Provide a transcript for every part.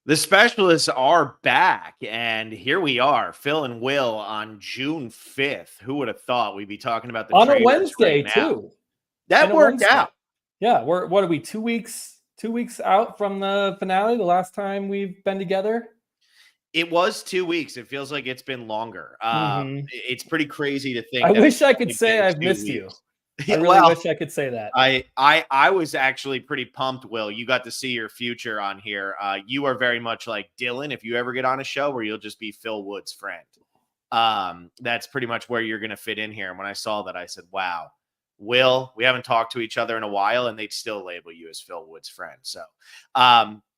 The specialists are back, and here we are, Phil and Will on June 5th. Who would have thought we'd be talking about the On a Traitors right Wednesday now? too. That And a worked Wednesday. out. Yeah, what are we 2 weeks out from the finale? The last time we've been together. It was 2 weeks. It feels like it's been longer. Mhm. It's pretty crazy to think I that wish it's I could only say been I've 2 missed you. weeks. I Yeah, really well, wish I could say that. I was actually pretty pumped, Will. You got to see your future on here. You are very much like Dylan if you ever get on a show where you'll just be Phil Wood's friend. That's pretty much where you're going to fit in here. And when I saw that, I said, wow, Will, we haven't talked to each other in a while, and they'd still label you as Phil Wood's friend. So,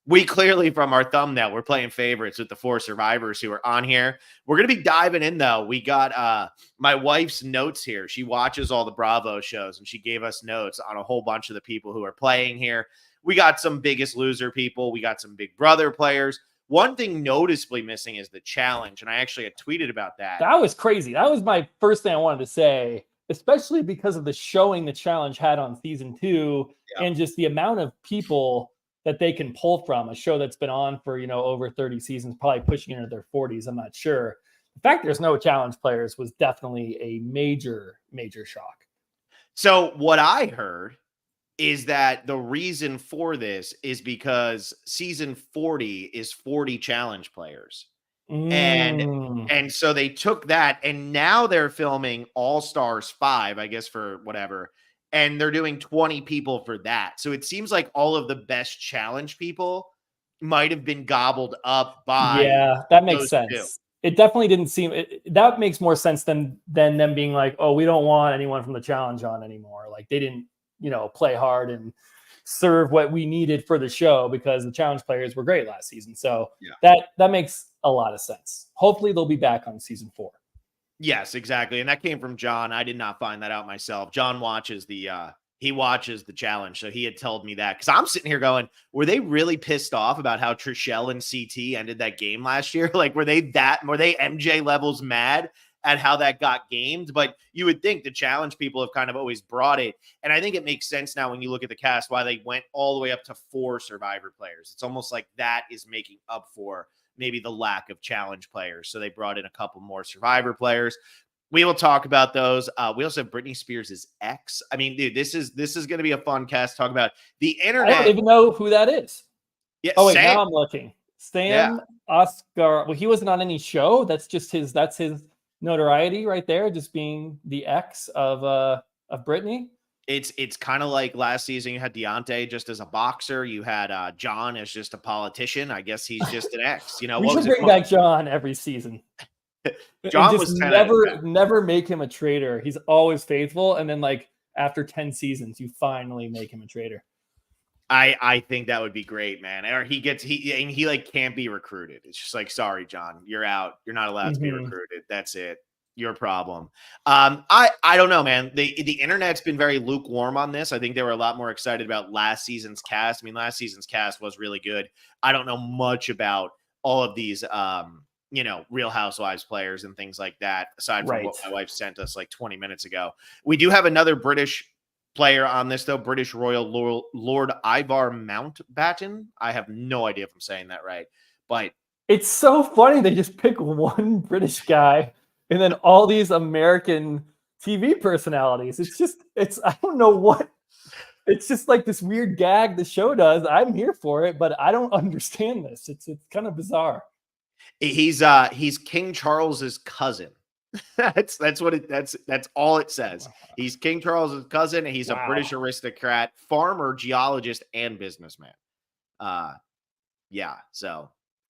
we clearly, from our thumbnail, we're playing favorites with the 4 survivors who are on here. We're going to be diving in, though. We got my wife's notes here. She watches all the Bravo shows, and she gave us notes on a whole bunch of the people who are playing here. We got some Biggest Loser people. We got some Big Brother players. One thing noticeably missing is the challenge, and I actually had tweeted about that. That was crazy. That was my first thing I wanted to say, especially because of the showing the challenge had on season 2 and just the amount of people that they can pull from. A show that's been on for, over 30 seasons, probably pushing into their 40s. I'm not sure. The fact there's no challenge players was definitely a major, major shock. So what I heard is that the reason for this is because season 40 is 40 challenge players. And so they took that, and now they're filming All Stars 5, I guess, for whatever, and they're doing 20 people for that. So it seems like all of the best challenge people might have been gobbled up by Yeah, that makes those sense. two. It definitely didn't seem that makes more sense than them being like, oh, we don't want anyone from the challenge on anymore. Like they didn't, play hard and serve what we needed for the show because the challenge players were great last season. So that makes a lot of sense. Hopefully they'll be back on season 4. Yes, exactly. And that came from John. I did not find that out myself. John watches the challenge. So he had told me that, because I'm sitting here going, were they really pissed off about how Trishelle and CT ended that game last year? Like, were they MJ levels mad at how that got gamed? But you would think the challenge people have kind of always brought it. And I think it makes sense now when you look at the cast, why they went all the way up to 4 survivor players. It's almost like that is making up for maybe the lack of challenge players. So they brought in a couple more survivor players. We will talk about those. We also have Britney Spears' ex. I mean, dude, this is going to be a fun cast to talk about. The internet. I don't even know who that is. Yeah. Oh, wait, now I'm looking. Sam Yeah. Oscar. Well, he wasn't on any show. That's his notoriety right there, just being the ex of Britney. It's kind of like last season you had Deontay just as a boxer. You had John as just a politician. I guess he's just an ex. We should bring back John every season. John and just was 10 never make him a traitor. He's always faithful, and then like after 10 seasons, you finally make him a traitor. I think that would be great, man. Or he like can't be recruited. It's just like, sorry, John, you're out. You're not allowed to be recruited. That's it. Your problem. I don't know, man. The internet's been very lukewarm on this. I think they were a lot more excited about last season's cast. I mean, last season's cast was really good. I don't know much about all of these Real Housewives players and things like that, aside from what my wife sent us like 20 minutes ago. We do have another British player on this, though, British Royal Lord Ivar Mountbatten. I have no idea if I'm saying that right, but it's so funny. They just pick one British guy and then all these American TV personalities. I don't know what. It's just like this weird gag the show does. I'm here for it, but I don't understand this. It's kind of bizarre. He's King Charles's cousin. That's all it says. He's King Charles's cousin, and he's a British aristocrat, farmer, geologist, and businessman. So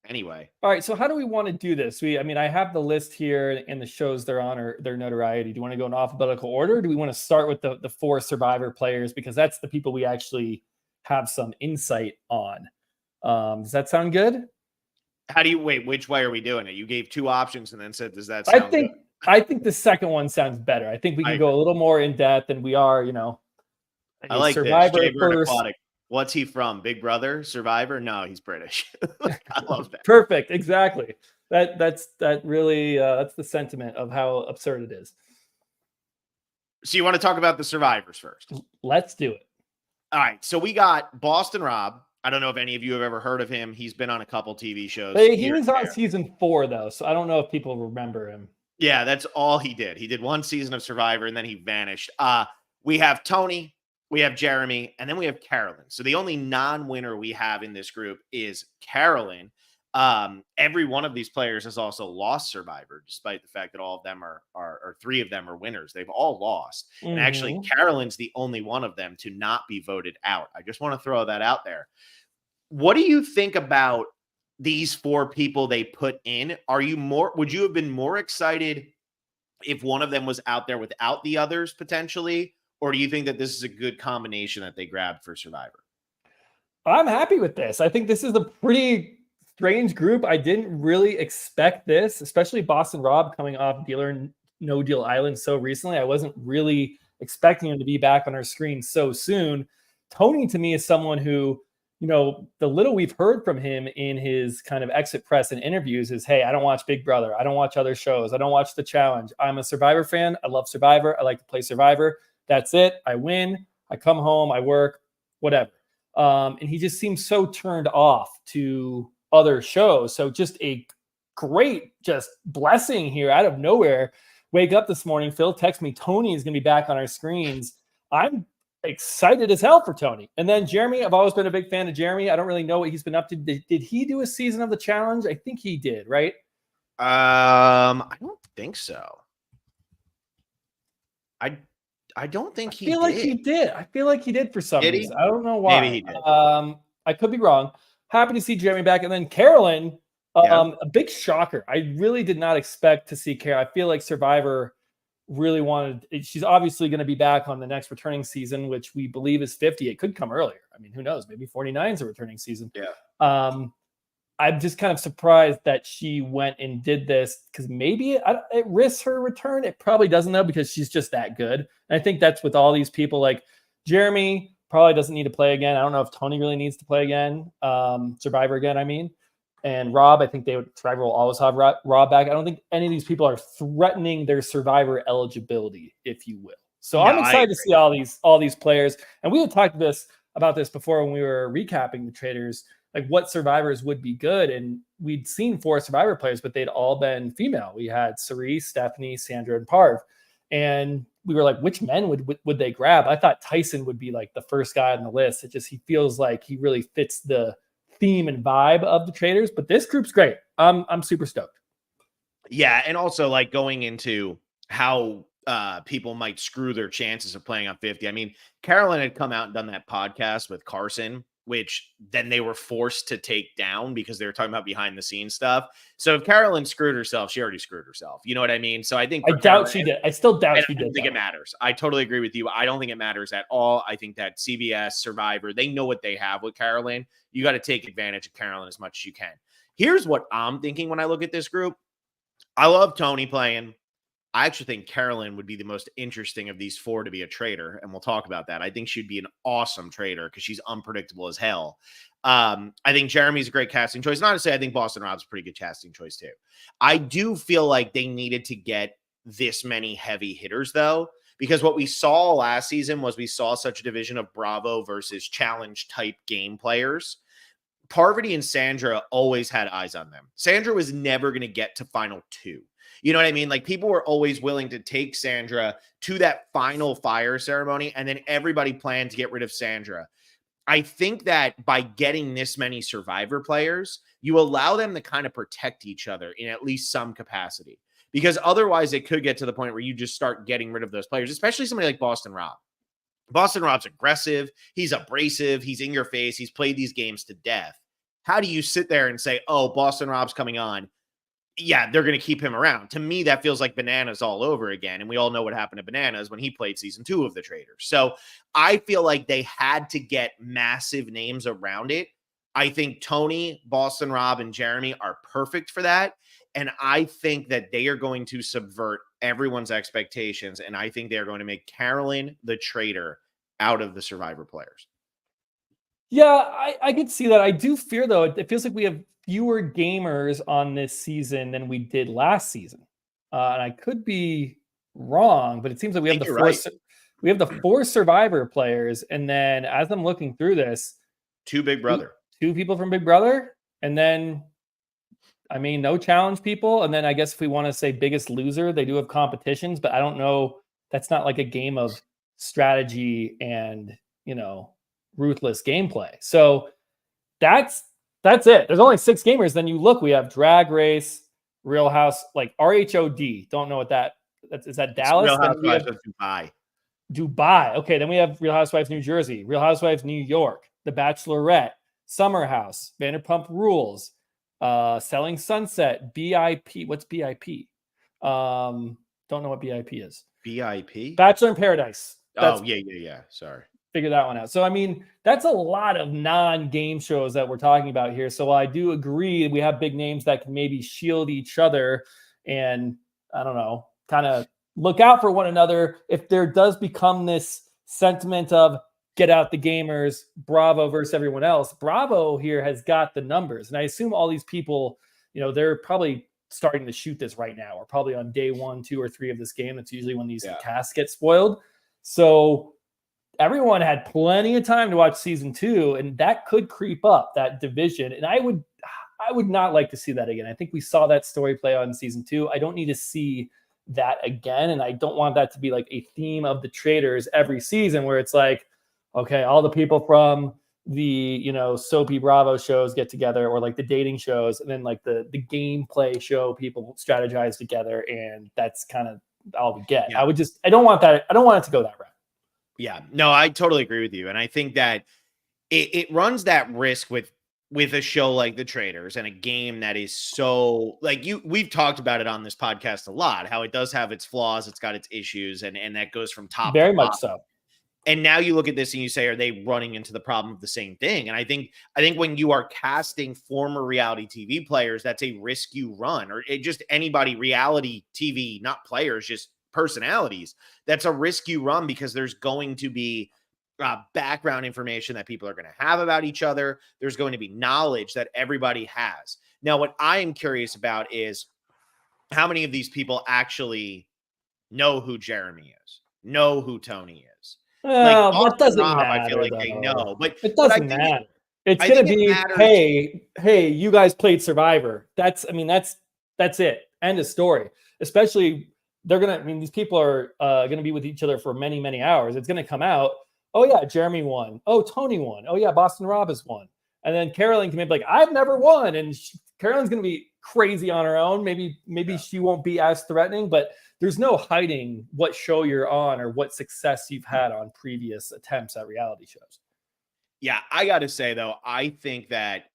anyway. All right. So how do we want to do this? I have the list here and the shows they're on or their notoriety. Do you want to go in alphabetical order? Or do we want to start with the 4 survivor players? Because that's the people we actually have some insight on. Does that sound good? How do you wait? Which way are we doing it? You gave 2 options and then said, does that sound good? I think the second one sounds better. I think we can go a little more in depth, and we are, I like Survivor this. first. Aquatic. What's he from? Big Brother? Survivor? No, he's British. I love that. Perfect. Exactly. That's the sentiment of how absurd it is. So you want to talk about the survivors first? Let's do it. All right. So we got Boston Rob, I don't know if any of you have ever heard of him. He's been on a couple TV shows He here was and on there. season 4 though, so I don't know if people remember him. Yeah, that's all he did. He did one season of Survivor and then he vanished. We have Tony, we have Jeremy, and then we have Carolyn. So the only non-winner we have in this group is Carolyn. Every one of these players has also lost Survivor, despite the fact that all of them are or 3 of them are winners. They've all lost. And actually, Carolyn's the only one of them to not be voted out. I just want to throw that out there. What do you think about these 4 people they put in? Would you have been more excited if one of them was out there without the others potentially? Or do you think that this is a good combination that they grabbed for Survivor? I'm happy with this. I think this is a pretty strange group. I didn't really expect this, especially Boston Rob coming off Deal or No Deal Island so recently. I wasn't really expecting him to be back on our screen so soon. Tony, to me, is someone who, the little we've heard from him in his kind of exit press and interviews is, hey, I don't watch Big Brother. I don't watch other shows. I don't watch The Challenge. I'm a Survivor fan. I love Survivor. I like to play Survivor. That's it. I win. I come home. I work, whatever. And he just seems so turned off to other shows. So just a great blessing here out of nowhere. Wake up this morning, Phil texts me, Tony is going to be back on our screens. I'm excited as hell for Tony. And then Jeremy, I've always been a big fan of Jeremy. I don't really know what he's been up to. Did he do a season of The Challenge? I think he did, right? I don't think so. I don't think he did. Like he did. I feel like he did for some reason. I don't know why. Maybe he did. I could be wrong. Happy to see Jeremy back. And then Carolyn, a big shocker. I really did not expect to see Carol. I feel like Survivor really she's obviously going to be back on the next returning season, which we believe is 50. It could come earlier. I mean, who knows? Maybe 49 is a returning season. Yeah. I'm just kind of surprised that she went and did this because maybe it risks her return. It probably doesn't, though, because she's just that good. And I think that's with all these people. Like Jeremy probably doesn't need to play again. I don't know if Tony really needs to play again. Survivor again, I mean. And Rob, I think Survivor will always have Rob back. I don't think any of these people are threatening their Survivor eligibility, if you will. So I'm excited to see all these players. And we had talked about this before when we were recapping the Traitors, like what survivors would be good. And we'd seen 4 Survivor players, but they'd all been female. We had Cerise, Stephanie, Sandra, and Parv. And we were like, which men would they grab? I thought Tyson would be like the first guy on the list. He feels like he really fits the theme and vibe of the Traitors, but this group's great. I'm super stoked. Yeah. And also like going into how people might screw their chances of playing on 50. I mean, Carolyn had come out and done that podcast with Carson, which then they were forced to take down because they were talking about behind the scenes stuff. So if Carolyn screwed herself, she already screwed herself. You know what I mean? So I think she did. I still doubt she did. I don't think it matters. I totally agree with you. I don't think it matters at all. I think that CBS, Survivor, they know what they have with Carolyn. You got to take advantage of Carolyn as much as you can. Here's what I'm thinking when I look at this group. I love Tony playing. I actually think Carolyn would be the most interesting of these 4 to be a traitor, and we'll talk about that. I think she'd be an awesome traitor because she's unpredictable as hell. I think Jeremy's a great casting choice. Not to say I think Boston Rob's a pretty good casting choice too. I do feel like they needed to get this many heavy hitters though, because what we saw last season was we saw such a division of Bravo versus challenge type game players. Parvati and Sandra always had eyes on them. Sandra was never going to get to final 2. You know what I mean? Like people were always willing to take Sandra to that final fire ceremony, and then everybody planned to get rid of Sandra. I think that by getting this many Survivor players, you allow them to kind of protect each other in at least some capacity, because otherwise it could get to the point where you just start getting rid of those players, especially somebody like Boston Rob. Boston Rob's aggressive. He's abrasive. He's in your face. He's played these games to death. How do you sit there and say, oh, Boston Rob's coming on? Yeah, they're going to keep him around. To me, that feels like Bananas all over again. And we all know what happened to Bananas when he played season 2 of the Traitors. So I feel like they had to get massive names around it. I think Tony, Boston Rob, and Jeremy are perfect for that. And I think that they are going to subvert everyone's expectations. And I think they're going to make Carolyn the traitor out of the Survivor players. Yeah, I could see that. I do fear, though, it feels like we have fewer gamers on this season than we did last season. And I could be wrong, but it seems like we have the 4 Survivor players. And then as I'm looking through this, 2 Big Brother. Two people from Big Brother. And then, I mean, no challenge people. And then I guess if we want to say biggest loser, they do have competitions, but I don't know. That's not like a game of strategy and, ruthless gameplay. So that's it. There's only 6 gamers. Then you look, we have Drag Race, Real House, like RHOD. Don't know what is that Dallas? Real Housewives of Dubai. Dubai. Okay, then we have Real Housewives New Jersey, Real Housewives New York, The Bachelorette, Summer House, Vanderpump Rules, Selling Sunset, BIP. What's BIP? Don't know what BIP is. BIP? Bachelor in Paradise. Yeah. Sorry. Figure that one out. So, I mean, that's a lot of non-game shows that we're talking about here. So I do agree we have big names that can maybe shield each other and, I don't know, kind of look out for one another. If there does become this sentiment of get out the gamers, Bravo versus everyone else, Bravo here has got the numbers. And I assume all these people, they're probably starting to shoot this right now, or probably on day 1, 2, or 3 of this game. That's usually when these casts get spoiled. So everyone had plenty of time to watch season 2, and that could creep up that division. And I would not like to see that again. I think we saw that story play out in season 2. I don't need to see that again. And I don't want that to be like a theme of the Traitors every season where it's like, okay, all the people from the, soapy Bravo shows get together, or like the dating shows, and then like the gameplay show people strategize together, and that's kind of all we get. Yeah. I don't want that. I don't want it to go that route. Yeah, no, I totally agree with you. And I think that it runs that risk with a show like the Traitors and a game that is so like we've talked about it on this podcast a lot, how it does have its flaws, it's got its issues, and that goes from top very to much bottom. so. And now you look at this and you say, are they running into the problem of the same thing? And I think when you are casting former reality TV players, that's a risk you run, or just anybody, reality TV, not players, just personalities. That's a risk you run, because there's going to be background information that people are going to have about each other. There's going to be knowledge that everybody has. Now, what I am curious about is how many of these people actually know who Jeremy is, know who Tony is. Well, that doesn't matter. I feel like they know, but it doesn't matter. It's going to be, hey, you guys played Survivor. That's it. End of story. Especially these people are going to be with each other for many, many hours. It's going to come out, oh yeah, Jeremy won. Oh, Tony won. Oh yeah, Boston Rob has won. And then Carolyn can be like, I've never won. And Carolyn's going to be crazy on her own. Maybe she won't be as threatening, but there's no hiding what show you're on or what success you've had on previous attempts at reality shows. Yeah, I got to say though, I think that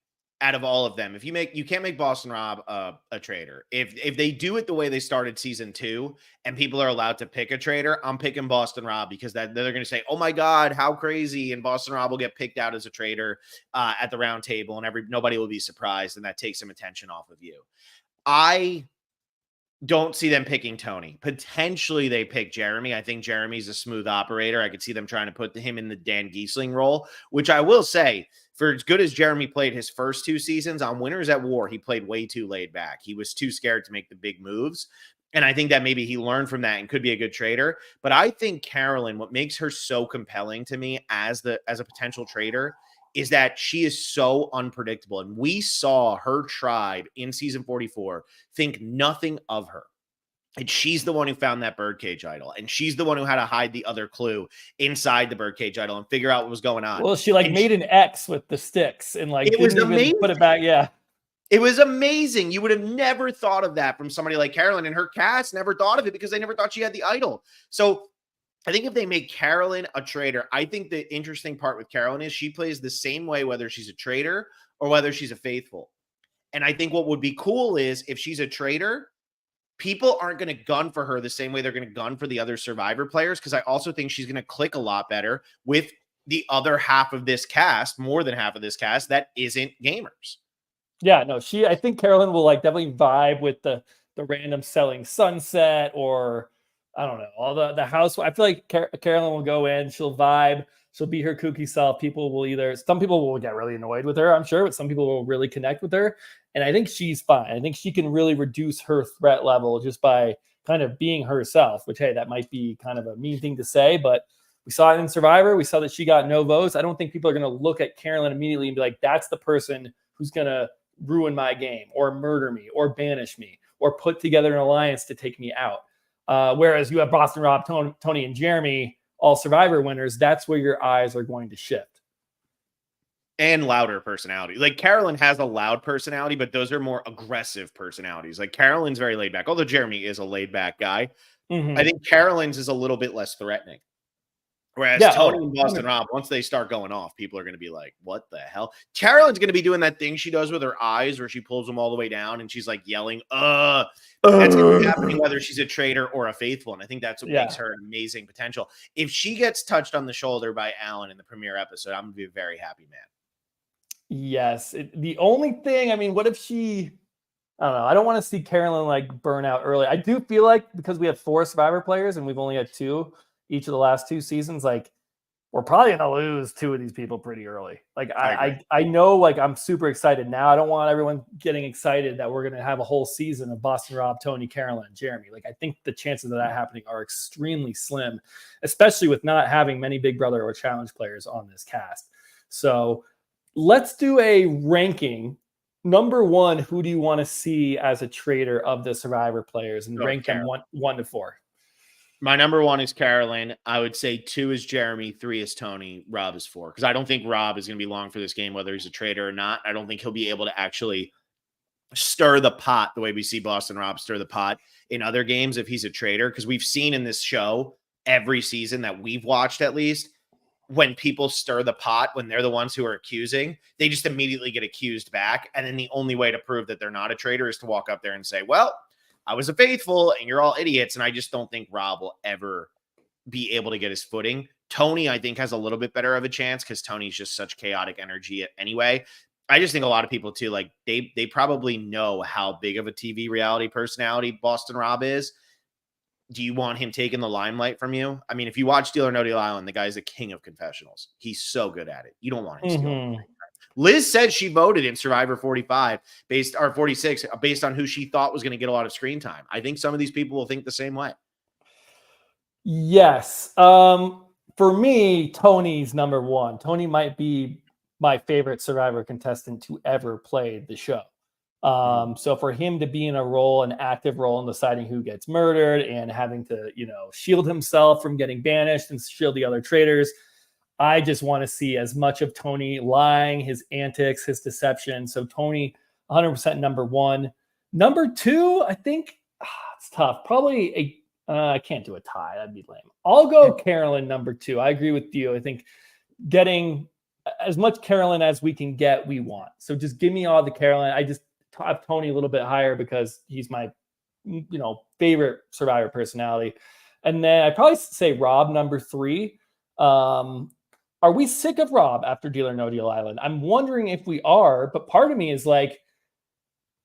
out of all of them, you can't make Boston Rob a traitor. If they do it the way they started season 2 and people are allowed to pick a traitor, I'm picking Boston Rob, because they're going to say, oh my God, how crazy. And Boston Rob will get picked out as a traitor at the round table, and nobody will be surprised. And that takes some attention off of you. I don't see them picking Tony. Potentially they pick Jeremy. I think Jeremy's a smooth operator. I could see them trying to put him in the Dan Giesling role, which I will say, for as good as Jeremy played his first 2 seasons on Winners at War, he played way too laid back. He was too scared to make the big moves. And I think that maybe he learned from that and could be a good trader. But I think Carolyn, what makes her so compelling to me as a potential trader is that she is so unpredictable. And we saw her tribe in season 44 think nothing of her. And she's the one who found that birdcage idol. And she's the one who had to hide the other clue inside the birdcage idol and figure out what was going on. Well, she made an X with the sticks and it was amazing. Put it back. Yeah. It was amazing. You would have never thought of that from somebody like Carolyn, and her cast never thought of it because they never thought she had the idol. So I think if they make Carolyn a traitor, I think the interesting part with Carolyn is she plays the same way, whether she's a traitor or whether she's a faithful. And I think what would be cool is if she's a traitor, people aren't going to gun for her the same way they're going to gun for the other Survivor players, because I also think she's going to click a lot better with the other half of this cast, more than half of this cast, that isn't gamers. Yeah, no, I think Carolyn will definitely vibe with the random Selling Sunset, or I don't know, all the house. I feel like Carolyn will go in, she'll vibe, she'll be her kooky self. Some people will get really annoyed with her, I'm sure, but some people will really connect with her. And I think she's fine. I think she can really reduce her threat level just by kind of being herself, which, hey, that might be kind of a mean thing to say, but We saw it in Survivor. We saw that she got no votes. I don't think people are going to look at Carolyn immediately and be like, that's the person who's going to ruin my game or murder me or banish me or put together an alliance to take me out. Whereas you have Boston Rob, Tony, and Jeremy, all Survivor winners, that's where your eyes are going to shift. And louder personality. Like Carolyn has a loud personality, but those are more aggressive personalities. Like Carolyn's very laid back, although Jeremy is a laid back guy. Mm-hmm. I think Carolyn's is a little bit less threatening. Whereas Tony and Boston Rob, once they start going off, people are going to be like, what the hell? Carolyn's going to be doing that thing she does with her eyes where she pulls them all the way down and she's like yelling, That's going to be happening whether she's a traitor or a faithful. And I think that's what makes her an amazing potential. If she gets touched on the shoulder by Alan in the premiere episode, I'm going to be a very happy man. Yes. The only thing, I mean, what if she, I don't know. I don't want to see Carolyn like burn out early. I do feel like because we have 4 Survivor players and we've only had 2 each of the last 2 seasons, like we're probably going to lose 2 of these people pretty early. Like I know, like I'm super excited now. I don't want everyone getting excited that we're going to have a whole season of Boston Rob, Tony, Carolyn, and Jeremy. Like I think the chances of that happening are extremely slim, especially with not having many Big Brother or Challenge players on this cast. So let's do a ranking. Number 1, who do you want to see as a traitor of the Survivor players and rank them 1 to 4? My number 1 is Carolyn. I would say 2 is Jeremy, 3 is Tony, Rob is 4. Because I don't think Rob is going to be long for this game, whether he's a traitor or not. I don't think he'll be able to actually stir the pot the way we see Boston Rob stir the pot in other games if he's a traitor. Because we've seen in this show every season that we've watched, at least, when people stir the pot, when they're the ones who are accusing, they just immediately get accused back. And then the only way to prove that they're not a traitor is to walk up there and say, well, I was a faithful and you're all idiots. And I just don't think Rob will ever be able to get his footing. Tony, I think, has a little bit better of a chance because Tony's just such chaotic energy anyway. I just think a lot of people too, like they probably know how big of a TV reality personality Boston Rob is. Do you want him taking the limelight from you? I mean, if you watch Deal or No Deal Island, the guy's a king of confessionals. He's so good at it. You don't want him stealing. Liz said she voted in Survivor 45 46 based on who she thought was going to get a lot of screen time. I think some of these people will think the same way. Yes. For me, Tony's number 1. Tony might be my favorite Survivor contestant to ever play the show. So for him to be in a role, an active role in deciding who gets murdered and having to, shield himself from getting banished and shield the other traitors, I just want to see as much of Tony lying, his antics, his deception. So Tony, 100% number 1. Number 2, I think it's tough. Probably I can't do a tie. That'd be lame. I'll go Carolyn number 2. I agree with you. I think getting as much Carolyn as we can get, we want. So just give me all the Carolyn. I just have Tony a little bit higher because he's my, favorite Survivor personality. And then I'd probably say Rob number 3. Are we sick of Rob after Deal or No Deal Island? I'm wondering if we are, but part of me is like,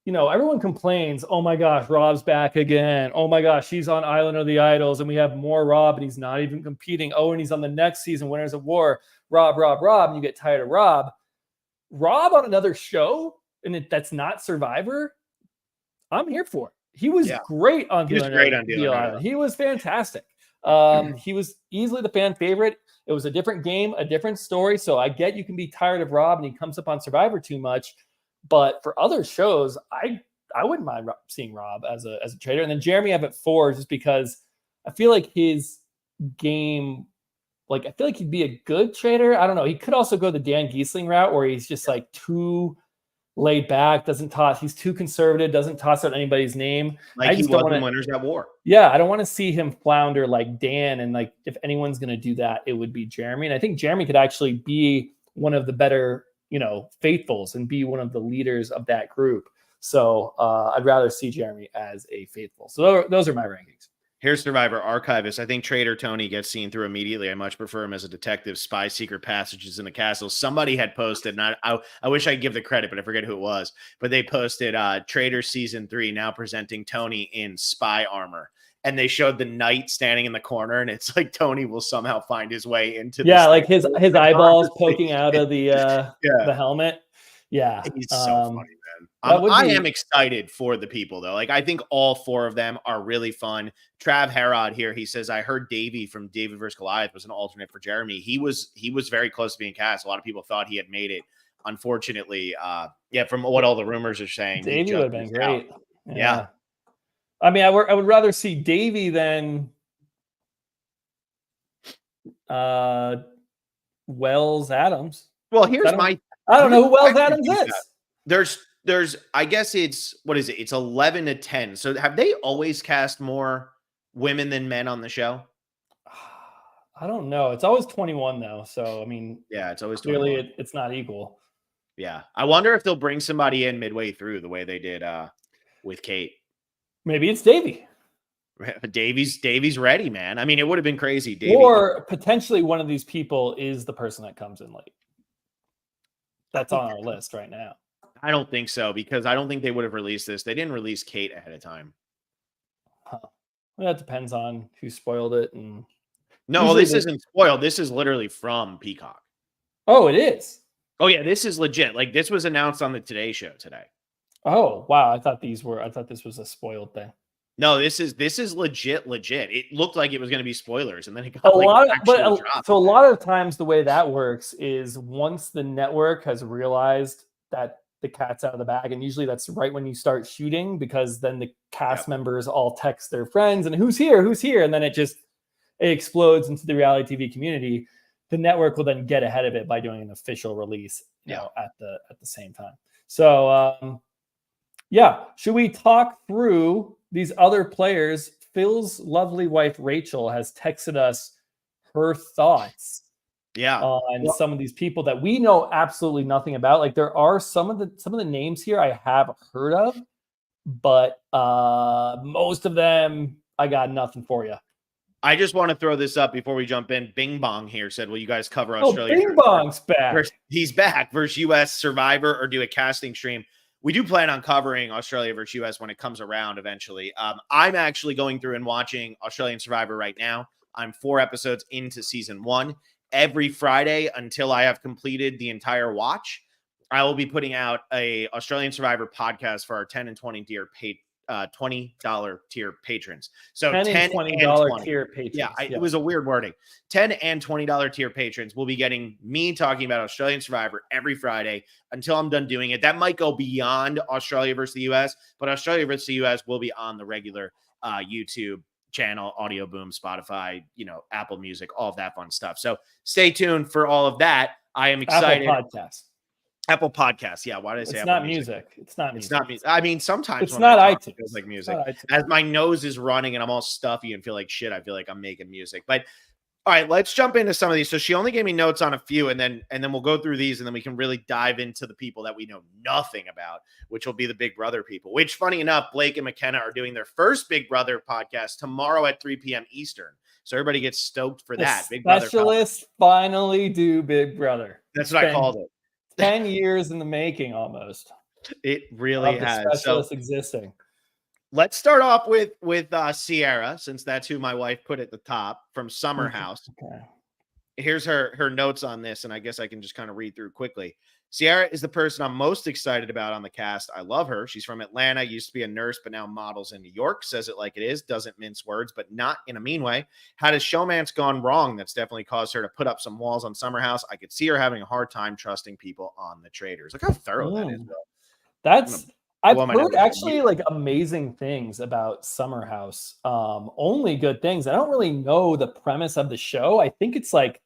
everyone complains, oh my gosh, Rob's back again. Oh my gosh, he's on Island of the Idols and we have more Rob and he's not even competing. Oh, and he's on the next season, Winners of War. Rob, and you get tired of Rob. Rob on another show, and that's not Survivor, I'm here for it. He was great on Deal or No Deal Island. He was fantastic. He was easily the fan favorite. It was a different game, a different story. So I get you can be tired of Rob and he comes up on Survivor too much. But for other shows, I wouldn't mind seeing Rob as a traitor. And then Jeremy I have at 4 just because I feel like his game, I feel like he'd be a good traitor. I don't know. He could also go the Dan Giesling route where he's just like too laid back, he's too conservative, doesn't toss out anybody's name. Like he wasn't Winners at War. Yeah, I don't want to see him flounder like Dan. And like if anyone's going to do that, it would be Jeremy. And I think Jeremy could actually be one of the better, faithfuls and be one of the leaders of that group. So I'd rather see Jeremy as a faithful. So those are my rankings. Here's Survivor Archivist. I think Traitor Tony gets seen through immediately. I much prefer him as a detective, spy secret passages in the castle. Somebody had posted, and I wish I could give the credit, but I forget who it was. But they posted Traitor Season 3 now presenting Tony in spy armor. And they showed the knight standing in the corner, and it's like Tony will somehow find his way into like his eyeballs poking out of the helmet. Yeah. He's so funny, man. I am excited for the people though. Like I think all 4 of them are really fun. Trav Herod here, he says, I heard Davey from David vs. Goliath was an alternate for Jeremy. He was very close to being cast. A lot of people thought he had made it. Unfortunately, from what all the rumors are saying, Davey would have been great. Yeah. I mean, I would rather see Davey than Wells Adams. Well, here's I don't know who Wells Adams is. There's I guess it's what is it? It's 11 to 10. So have they always cast more women than men on the show? I don't know. It's always 21 though. So I mean, yeah, it's always clearly it's not equal. Yeah. I wonder if they'll bring somebody in midway through the way they did with Kate. Maybe it's Davey. Davey's ready, man. I mean, it would have been crazy. Davey. Or potentially one of these people is the person that comes in late. That's on our list right now. I don't think so, because I don't think they would have released this. They didn't release Kate ahead of time. Huh. Well, that depends on who spoiled it. And no, this isn't spoiled. This is literally from Peacock. Oh, it is. Oh yeah, this is legit. Like this was announced on the Today Show today. Oh wow, I thought this was a spoiled thing. No, this is legit. It looked like it was going to be spoilers, and then it got a lot of times the way that works is once the network has realized that the cat's out of the bag, and usually that's right when you start shooting, because then the cast members all text their friends and who's here, and then it explodes into the reality TV community. The network will then get ahead of it by doing an official release, you know, at the same time. So should we talk through these other players? Phil's lovely wife Rachel has texted us her thoughts on some of these people that we know absolutely nothing about. Like there are some of the names here I have heard of, but most of them I got nothing for you. I just want to throw this up before we jump in. Bing Bong here said, will you guys cover Australia? Bing Bong's back. He's back versus US Survivor, or do a casting stream. We do plan on covering Australia versus US when it comes around eventually. I'm actually going through and watching Australian Survivor right now. I'm 4 episodes into season 1. Every Friday until I have completed the entire watch, I will be putting out a Australian Survivor podcast for our 10 and 20 tier $20 tier patrons. So $10 and $20 tier patrons. Yeah, it was a weird wording. $10 and $20 tier patrons will be getting me talking about Australian Survivor every Friday until I'm done doing it. That might go beyond Australia versus the US, but Australia versus the US will be on the regular YouTube channel, Audio Boom, Spotify, Apple Music, all of that fun stuff. So stay tuned for all of that. I am excited. Apple Podcasts. Yeah. Why did I say it's Apple not music? It's not music. I mean, sometimes it's not iTunes. It feels like music. As my nose is running and I'm all stuffy and feel like shit, I feel like I'm making music. But all right, let's jump into some of these. So she only gave me notes on a few, and then we'll go through these, and then we can really dive into the people that we know nothing about, which will be the Big Brother people. Which, funny enough, Blake and McKenna are doing their first Big Brother podcast tomorrow at 3 p.m. Eastern. So everybody gets stoked for that. Big specialists finally do Big Brother. That's what I called it. 10 years in the making, almost. It really has. Specialists existing. Let's start off with Sierra, since that's who my wife put at the top, from Summer House. Okay. Here's her notes on this, and I guess I can just kind of read through quickly. Sierra is the person I'm most excited about on the cast. I love her. She's from Atlanta, used to be a nurse, but now models in New York. Says it like it is, doesn't mince words, but not in a mean way. Had a showmance gone wrong that's definitely caused her to put up some walls on Summer House. I could see her having a hard time trusting people on the Traitors. Look how thorough that is, bro. I've heard actually like amazing things about Summer House. Only good things. I don't really know the premise of the show. I think it's like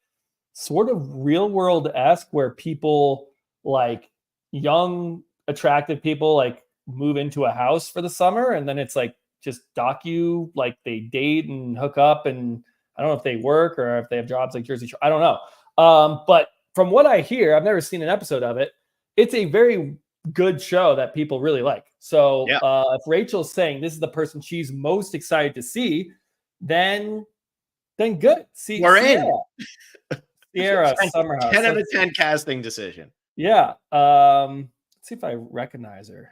sort of real world-esque, where people, like young, attractive people, like move into a house for the summer, and then it's like just like they date and hook up, and I don't know if they work or if they have jobs like Jersey Shore. I don't know. But from what I hear, I've never seen an episode of it. It's a very good show that people really like. So if Rachel's saying this is the person she's most excited to see, then good. We're in. Sierra, Summer House. 10 out of 10 casting decision. Yeah. Let's see if I recognize her.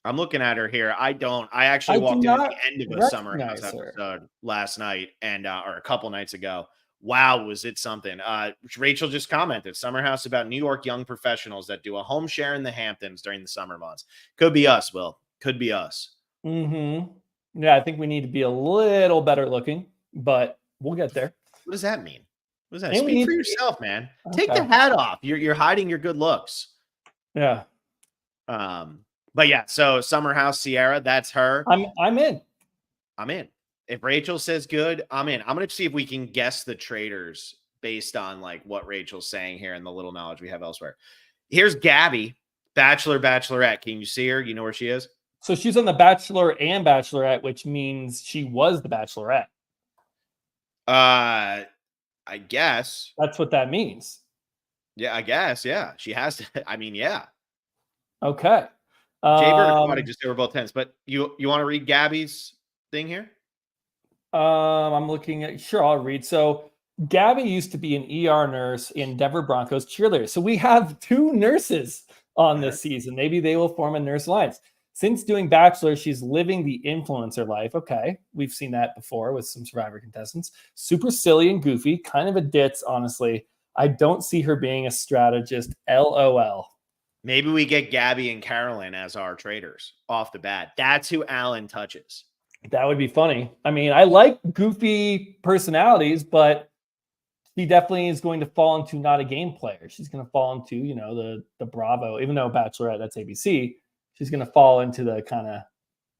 I'm looking at her here. I actually walked in at the end of a Summer House episode last night, and or a couple nights ago. Wow, was it something? Rachel just commented, Summer House about New York young professionals that do a home share in the Hamptons during the summer months. Could be us, Will. Could be us. Yeah, I think we need to be a little better looking, but we'll get there. What does that mean? What does that? And we Speak need for to yourself, man. Take okay. the hat off. You're hiding your good looks. Yeah. But yeah, so Summer House Sierra, that's her. I'm in. I'm in. If Rachel says good, I'm in. I'm gonna see if we can guess the Traitors based on like what Rachel's saying here and the little knowledge we have elsewhere. Here's Gabby, Bachelor, Bachelorette. Can you see her? You know where she is? So she's on The Bachelor and Bachelorette, which means she was the Bachelorette. I guess. That's what that means. Yeah, I guess. Yeah, she has to. I mean, yeah. Okay. Jaybird and Aquatic just they were both tense. But you want to read Gabby's thing here? I'm looking at. Sure, I'll read. So Gabby used to be an ER nurse in Denver Broncos cheerleader. So we have 2 nurses on this season. Maybe they will form a nurse alliance. Since doing Bachelor, she's living the influencer life. Okay, we've seen that before with some Survivor contestants. Super silly and goofy, kind of a ditz, honestly. I don't see her being a strategist. LOL. Maybe we get Gabby and Carolyn as our Traitors off the bat. That's who Alan touches. That would be funny. I mean, I like goofy personalities, but she definitely is going to fall into not a game player. She's going to fall into, you know, the Bravo, even though Bachelorette, that's ABC. She's going to fall into the kind of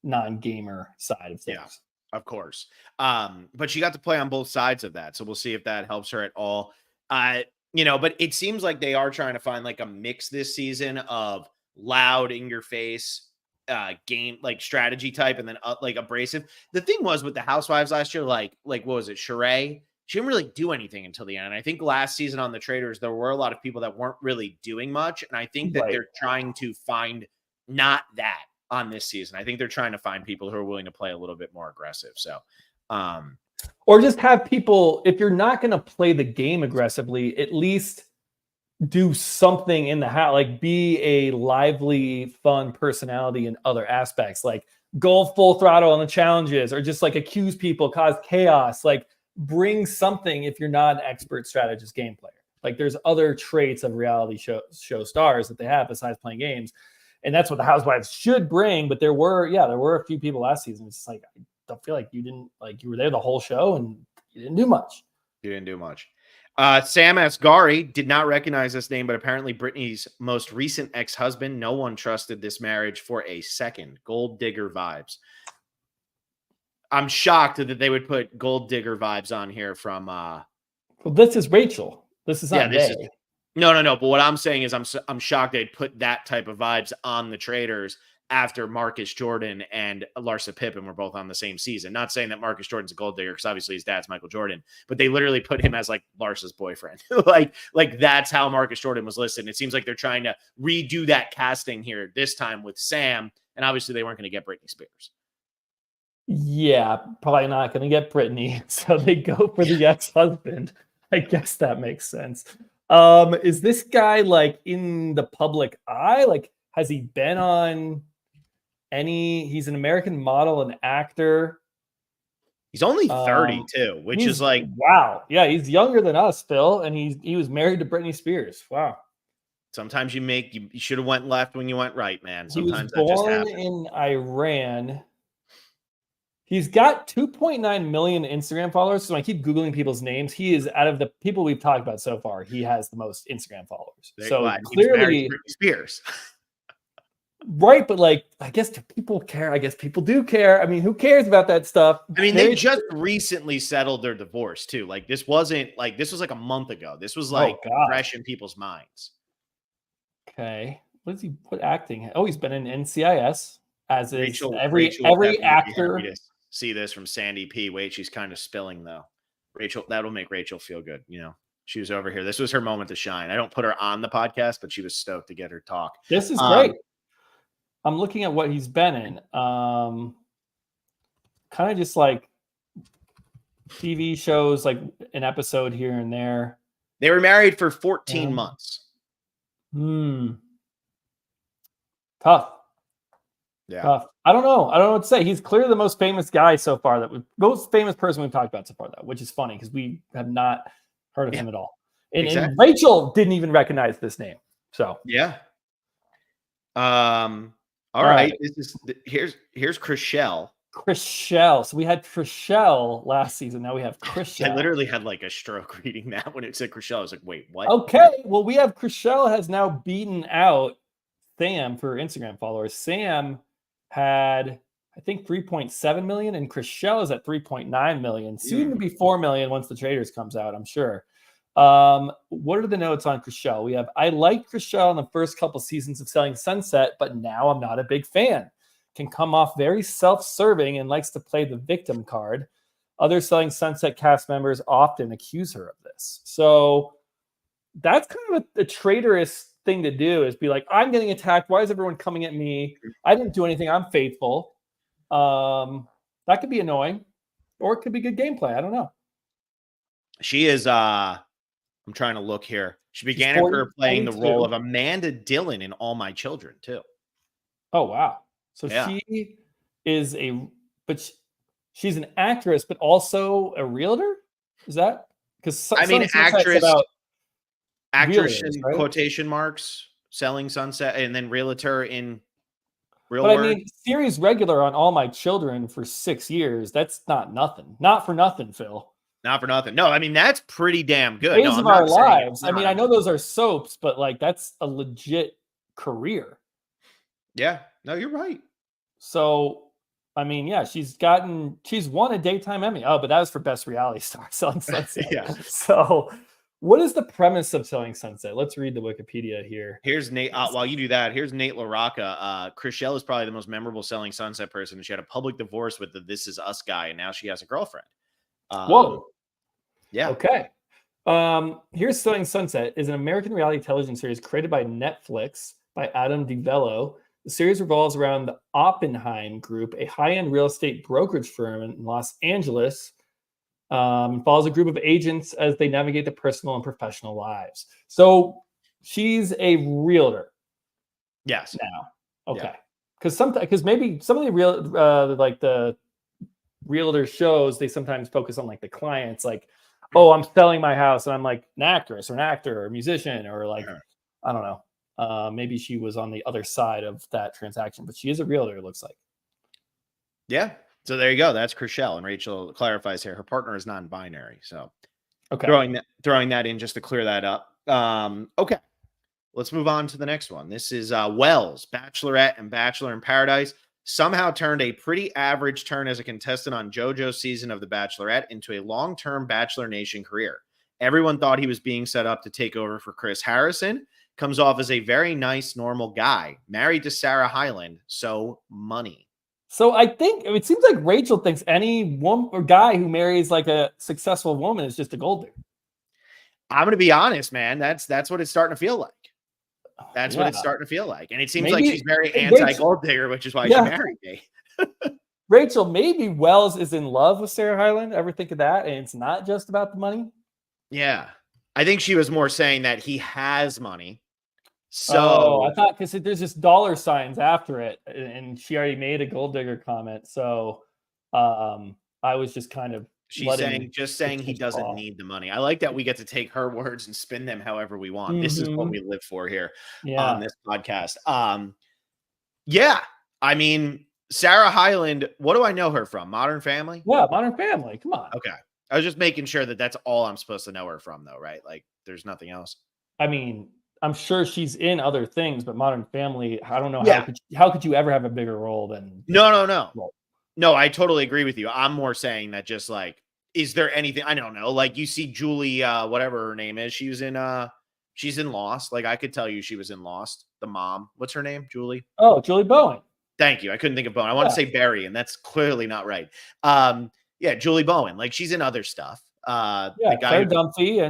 non-gamer side of things. Yeah, of course. But she got to play on both sides of that. So we'll see if that helps her at all. You know, but it seems like they are trying to find like a mix this season of loud in your face, game like strategy type, and then like abrasive. The thing was with the Housewives last year, like what was it, Sheree? She didn't really do anything until the end. And I think last season on the Traitors, there were a lot of people that weren't really doing much. And I think that they're trying to find not that on this season. I think they're trying to find people who are willing to play a little bit more aggressive. So, or just have people, if you're not going to play the game aggressively, at least do something in the house, like be a lively, fun personality in other aspects, like go full throttle on the challenges, or just like accuse people, cause chaos, like bring something if you're not an expert strategist game player. Like there's other traits of reality show stars that they have besides playing games. And that's what the Housewives should bring. But there were a few people last season. It's just like, I don't feel like you were there the whole show and you didn't do much. You didn't do much. Sam Asghari did not recognize this name, but apparently Brittany's most recent ex-husband. No one trusted this marriage for a second. Gold digger vibes. I'm shocked that they would put gold digger vibes on here from. Well, this is Rachel. This is not this is. No. But what I'm saying is I'm shocked they'd put that type of vibes on the Traitors after Marcus Jordan and Larsa Pippen were both on the same season. Not saying that Marcus Jordan's a gold digger because obviously his dad's Michael Jordan, but they literally put him as like Larsa's boyfriend. like that's how Marcus Jordan was listed. And it seems like they're trying to redo that casting here this time with Sam, and obviously they weren't going to get Britney Spears. Yeah, probably not going to get Britney, so they go for the ex-husband. I guess that makes sense. Is this guy like in the public eye? Like, has he been on he's an American model and actor? He's only 32, which is like, wow. Yeah, he's younger than us, Phil, and he was married to Britney Spears. Wow. Sometimes you should have went left when you went right, man. Sometimes he was that just born happens. in Iran. He's got 2.9 million Instagram followers. So when I keep Googling people's names, he is, out of the people we've talked about so far, he has the most Instagram followers. So clearly Britney Spears. Right, but like, I guess do people care? I guess people do care. I mean, who cares about that stuff? I mean, they just recently settled their divorce too. Like this was like a month ago. This was like fresh in people's minds. Okay. What acting? Oh, he's been in NCIS as is every actor. See this from Sandy P. Wait, she's kind of spilling though. Rachel, that'll make Rachel feel good. You know, she was over here. This was her moment to shine. I don't put her on the podcast, but she was stoked to get her talk. This is great. I'm looking at what he's been in. Kind of just like TV shows, like an episode here and there. They were married for 14 months. Tough. Yeah. I don't know. I don't know what to say. He's clearly the most famous guy so far. Most famous person we've talked about so far, though, which is funny because we have not heard of him at all. And Exactly. Rachel didn't even recognize this name. So Yeah. All all right. right. Here's Chriselle. Chriselle. So we had Chriselle last season. Now we have I Chriselle. literally had like a stroke reading that when it said Chriselle. I was like, wait, what? Okay. Well, we have Chriselle has now beaten out Sam for Instagram followers. Sam had, I think, 3.7 million, and Chriselle is at 3.9 million. Soon to be 4 million once the Traitors comes out, I'm sure. What are the notes on Chriselle? We have, I liked Chriselle in the first couple seasons of Selling Sunset, but now I'm not a big fan. Can come off very self-serving and likes to play the victim card. Other Selling Sunset cast members often accuse her of this. So that's kind of a traitorous thing to do, is be like, I'm getting attacked. Why is everyone coming at me? I didn't do anything. I'm faithful. That could be annoying, or it could be good gameplay. I don't know. She is, I'm trying to look here. She began her career playing the role of Amanda Dillon in All My Children, too. Oh, wow. So she is she's an actress, but also a realtor? Is that? Because I mean, actress realtors, in right? quotation marks, Selling Sunset, and then realtor in real But world. I mean, series regular on All My Children for 6 years. That's not nothing. Not for nothing, Phil. Not for nothing. No, I mean, that's pretty damn good. Days No, of I'm Our not saying Lives. I mean, I know those are soaps, but like that's a legit career. Yeah. No, you're right. So, I mean, yeah, she's won a daytime Emmy. Oh, but that was for Best Reality Star, Selling Sunset. Yeah. So, what is the premise of Selling Sunset? Let's read the Wikipedia here. Here's Nate. While you do that, here's Nate LaRocca. Chriselle is probably the most memorable Selling Sunset person. She had a public divorce with the This Is Us guy, and now she has a girlfriend. Whoa. Yeah. Okay. Here's Selling Sunset is an American reality television series created by Netflix by Adam DiVello. The series revolves around the Oppenheim Group, a high-end real estate brokerage firm in Los Angeles. Follows a group of agents as they navigate their personal and professional lives. So she's a realtor. Yes. Now, okay. Because maybe some of the like the realtor shows, they sometimes focus on like the clients, like, oh, I'm selling my house, and I'm like an actress or an actor or a musician, or like, I don't know. Maybe she was on the other side of that transaction, but she is a realtor, it looks like. Yeah. So there you go. That's Chriselle, and Rachel clarifies here. Her partner is non-binary. So okay, throwing that in just to clear that up. Okay. Let's move on to the next one. This is Wells, Bachelorette and Bachelor in Paradise. Somehow turned a pretty average turn as a contestant on JoJo's season of The Bachelorette into a long-term Bachelor Nation career. Everyone thought he was being set up to take over for Chris Harrison. Comes off as a very nice, normal guy. Married to Sarah Hyland, so money. So I think it seems like Rachel thinks any woman or guy who marries like a successful woman is just a gold digger. I'm going to be honest, man. That's what it's starting to feel like. That's what it's starting to feel like. And it seems like she's very anti-gold digger, which is why she married me. Rachel, maybe Wells is in love with Sarah Hyland. Ever think of that? And it's not just about the money? Yeah. I think she was more saying that he has money. So I thought, because there's just dollar signs after it, and she already made a gold digger comment. So I was just kind of saying he doesn't need the money. I like that we get to take her words and spin them however we want. Mm-hmm. This is what we live for here on this podcast. Yeah. I mean, Sarah Hyland, what do I know her from? Modern Family? Yeah, Modern Family. Come on. Okay. I was just making sure that that's all I'm supposed to know her from, though, right? Like, there's nothing else. I mean, I'm sure she's in other things, but Modern Family, I don't know. Yeah. How could you ever have a bigger role than? No, I totally agree with you. I'm more saying that just like, is there anything? I don't know. Like, you see Julie, whatever her name is, she's in Lost. Like, I could tell you she was in Lost. The mom, what's her name? Julie. Oh, Julie Bowen. Thank you. I couldn't think of Bowen. I want to say Barry, and that's clearly not right. Yeah, Julie Bowen. Like, she's in other stuff. The guy Claire Dunphy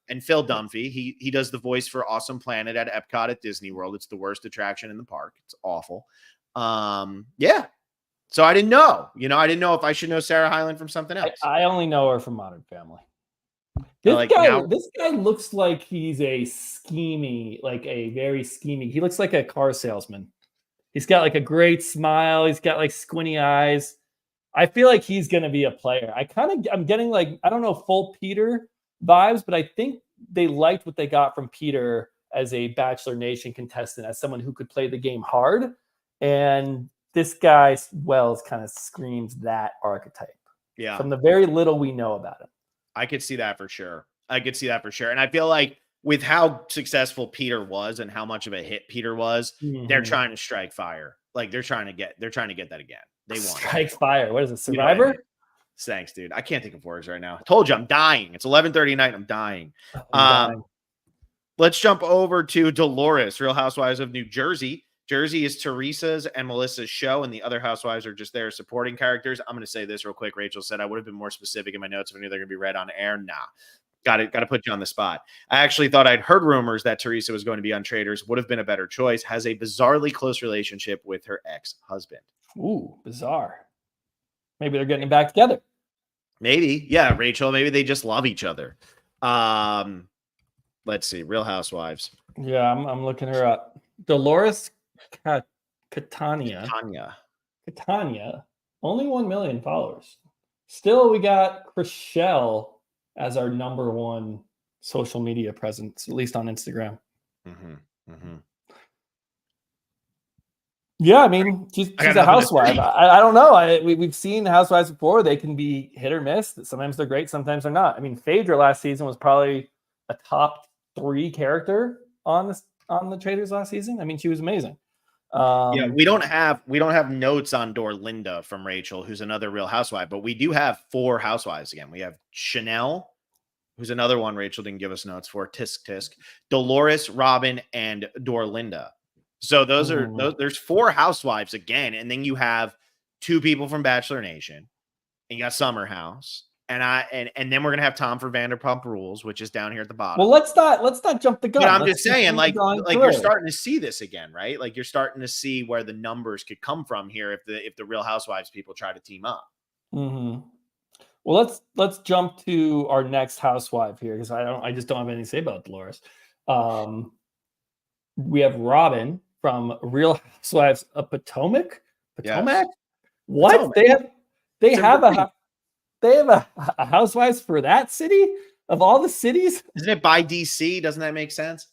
and Phil Dunphy. He does the voice for Awesome Planet at Epcot at Disney World. It's the worst attraction in the park. It's awful. Yeah. So I didn't know. I didn't know if I should know Sarah Hyland from something else. I only know her from Modern Family. This guy looks like he's a very scheming. He looks like a car salesman. He's got like a great smile. He's got like squinty eyes. I feel like he's going to be a player. I'm getting like, I don't know, full Peter vibes, but I think they liked what they got from Peter as a Bachelor Nation contestant, as someone who could play the game hard. And this guy, Wells, kind of screams that archetype. Yeah. From the very little we know about him. I could see that for sure. And I feel like with how successful Peter was and how much of a hit Peter was, they're trying to strike fire. Like they're trying to get that again. They want strike fire. What is it? Survivor? You know what I mean? Thanks, dude. I can't think of words right now. I told you I'm dying. It's 11:30 at night. I'm dying. Let's jump over to Dolores, Real Housewives of New Jersey. Jersey is Teresa's and Melissa's show, and the other housewives are just there supporting characters. I'm going to say this real quick. Rachel said I would have been more specific in my notes if I knew they're going to be read on air. Nah. Got to put you on the spot. I actually thought I'd heard rumors that Teresa was going to be on Traitors. Would have been a better choice. Has a bizarrely close relationship with her ex-husband. Ooh, bizarre. Maybe they're getting back together. Maybe. Yeah, Rachel. Maybe they just love each other. Let's see. Real Housewives. Yeah, I'm looking her up. Dolores Catania. Only 1 million followers. Still, we got Chriselle as our number one social media presence, at least on Instagram. Yeah, I mean, she's a housewife. I don't know. We've seen housewives before. They can be hit or miss. Sometimes they're great, sometimes they're not. I mean, Phaedra last season was probably a top 3 character on the Traitors last season. I mean, she was amazing. Yeah, we don't have notes on Dorlinda from Rachel, who's another Real Housewife, but we do have 4 housewives again. We have Chanel, who's another one Rachel didn't give us notes for. Tisk, Dolores, Robin, and Dorlinda. So there's 4 housewives again, and then you have 2 people from Bachelor Nation, and you got Summer House. And then we're gonna have Tom for Vanderpump Rules, which is down here at the bottom. Well, let's not jump the gun. But I'm just saying, like you're starting to see this again, right? Like you're starting to see where the numbers could come from here if the Real Housewives people try to team up. Well, let's jump to our next housewife here because I just don't have anything to say about Dolores. We have Robin from Real Housewives of Potomac. Yes. What? Potomac. They have a housewives for that city of all the cities? Isn't it by DC? Doesn't that make sense?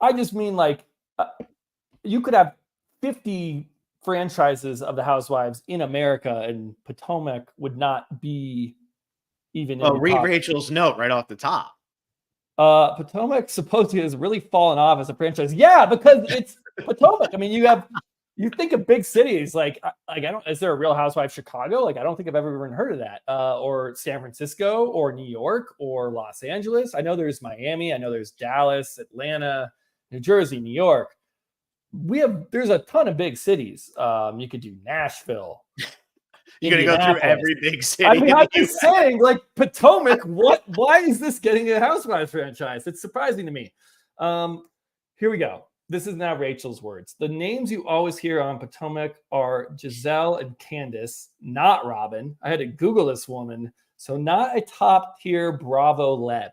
I just mean like you could have 50 franchises of the housewives in America, and Potomac would not be even. Oh, read Rachel's note right off the top. Potomac supposedly has really fallen off as a franchise. Yeah, because it's Potomac. I mean, you think of big cities like is there a Real Housewife Chicago? Like I don't think I've ever even heard of that. Or San Francisco or New York or Los Angeles. I know there's Miami. I know there's Dallas, Atlanta, New Jersey, New York. There's a ton of big cities. You could do Nashville. You're gonna go through every big city. I mean, I'm just saying, like Potomac. Why is this getting a Housewives franchise? It's surprising to me. Here we go. This is now Rachel's words. The names you always hear on Potomac are Giselle and Candace, not Robin. I had to Google this woman. So not a top tier Bravo Leb.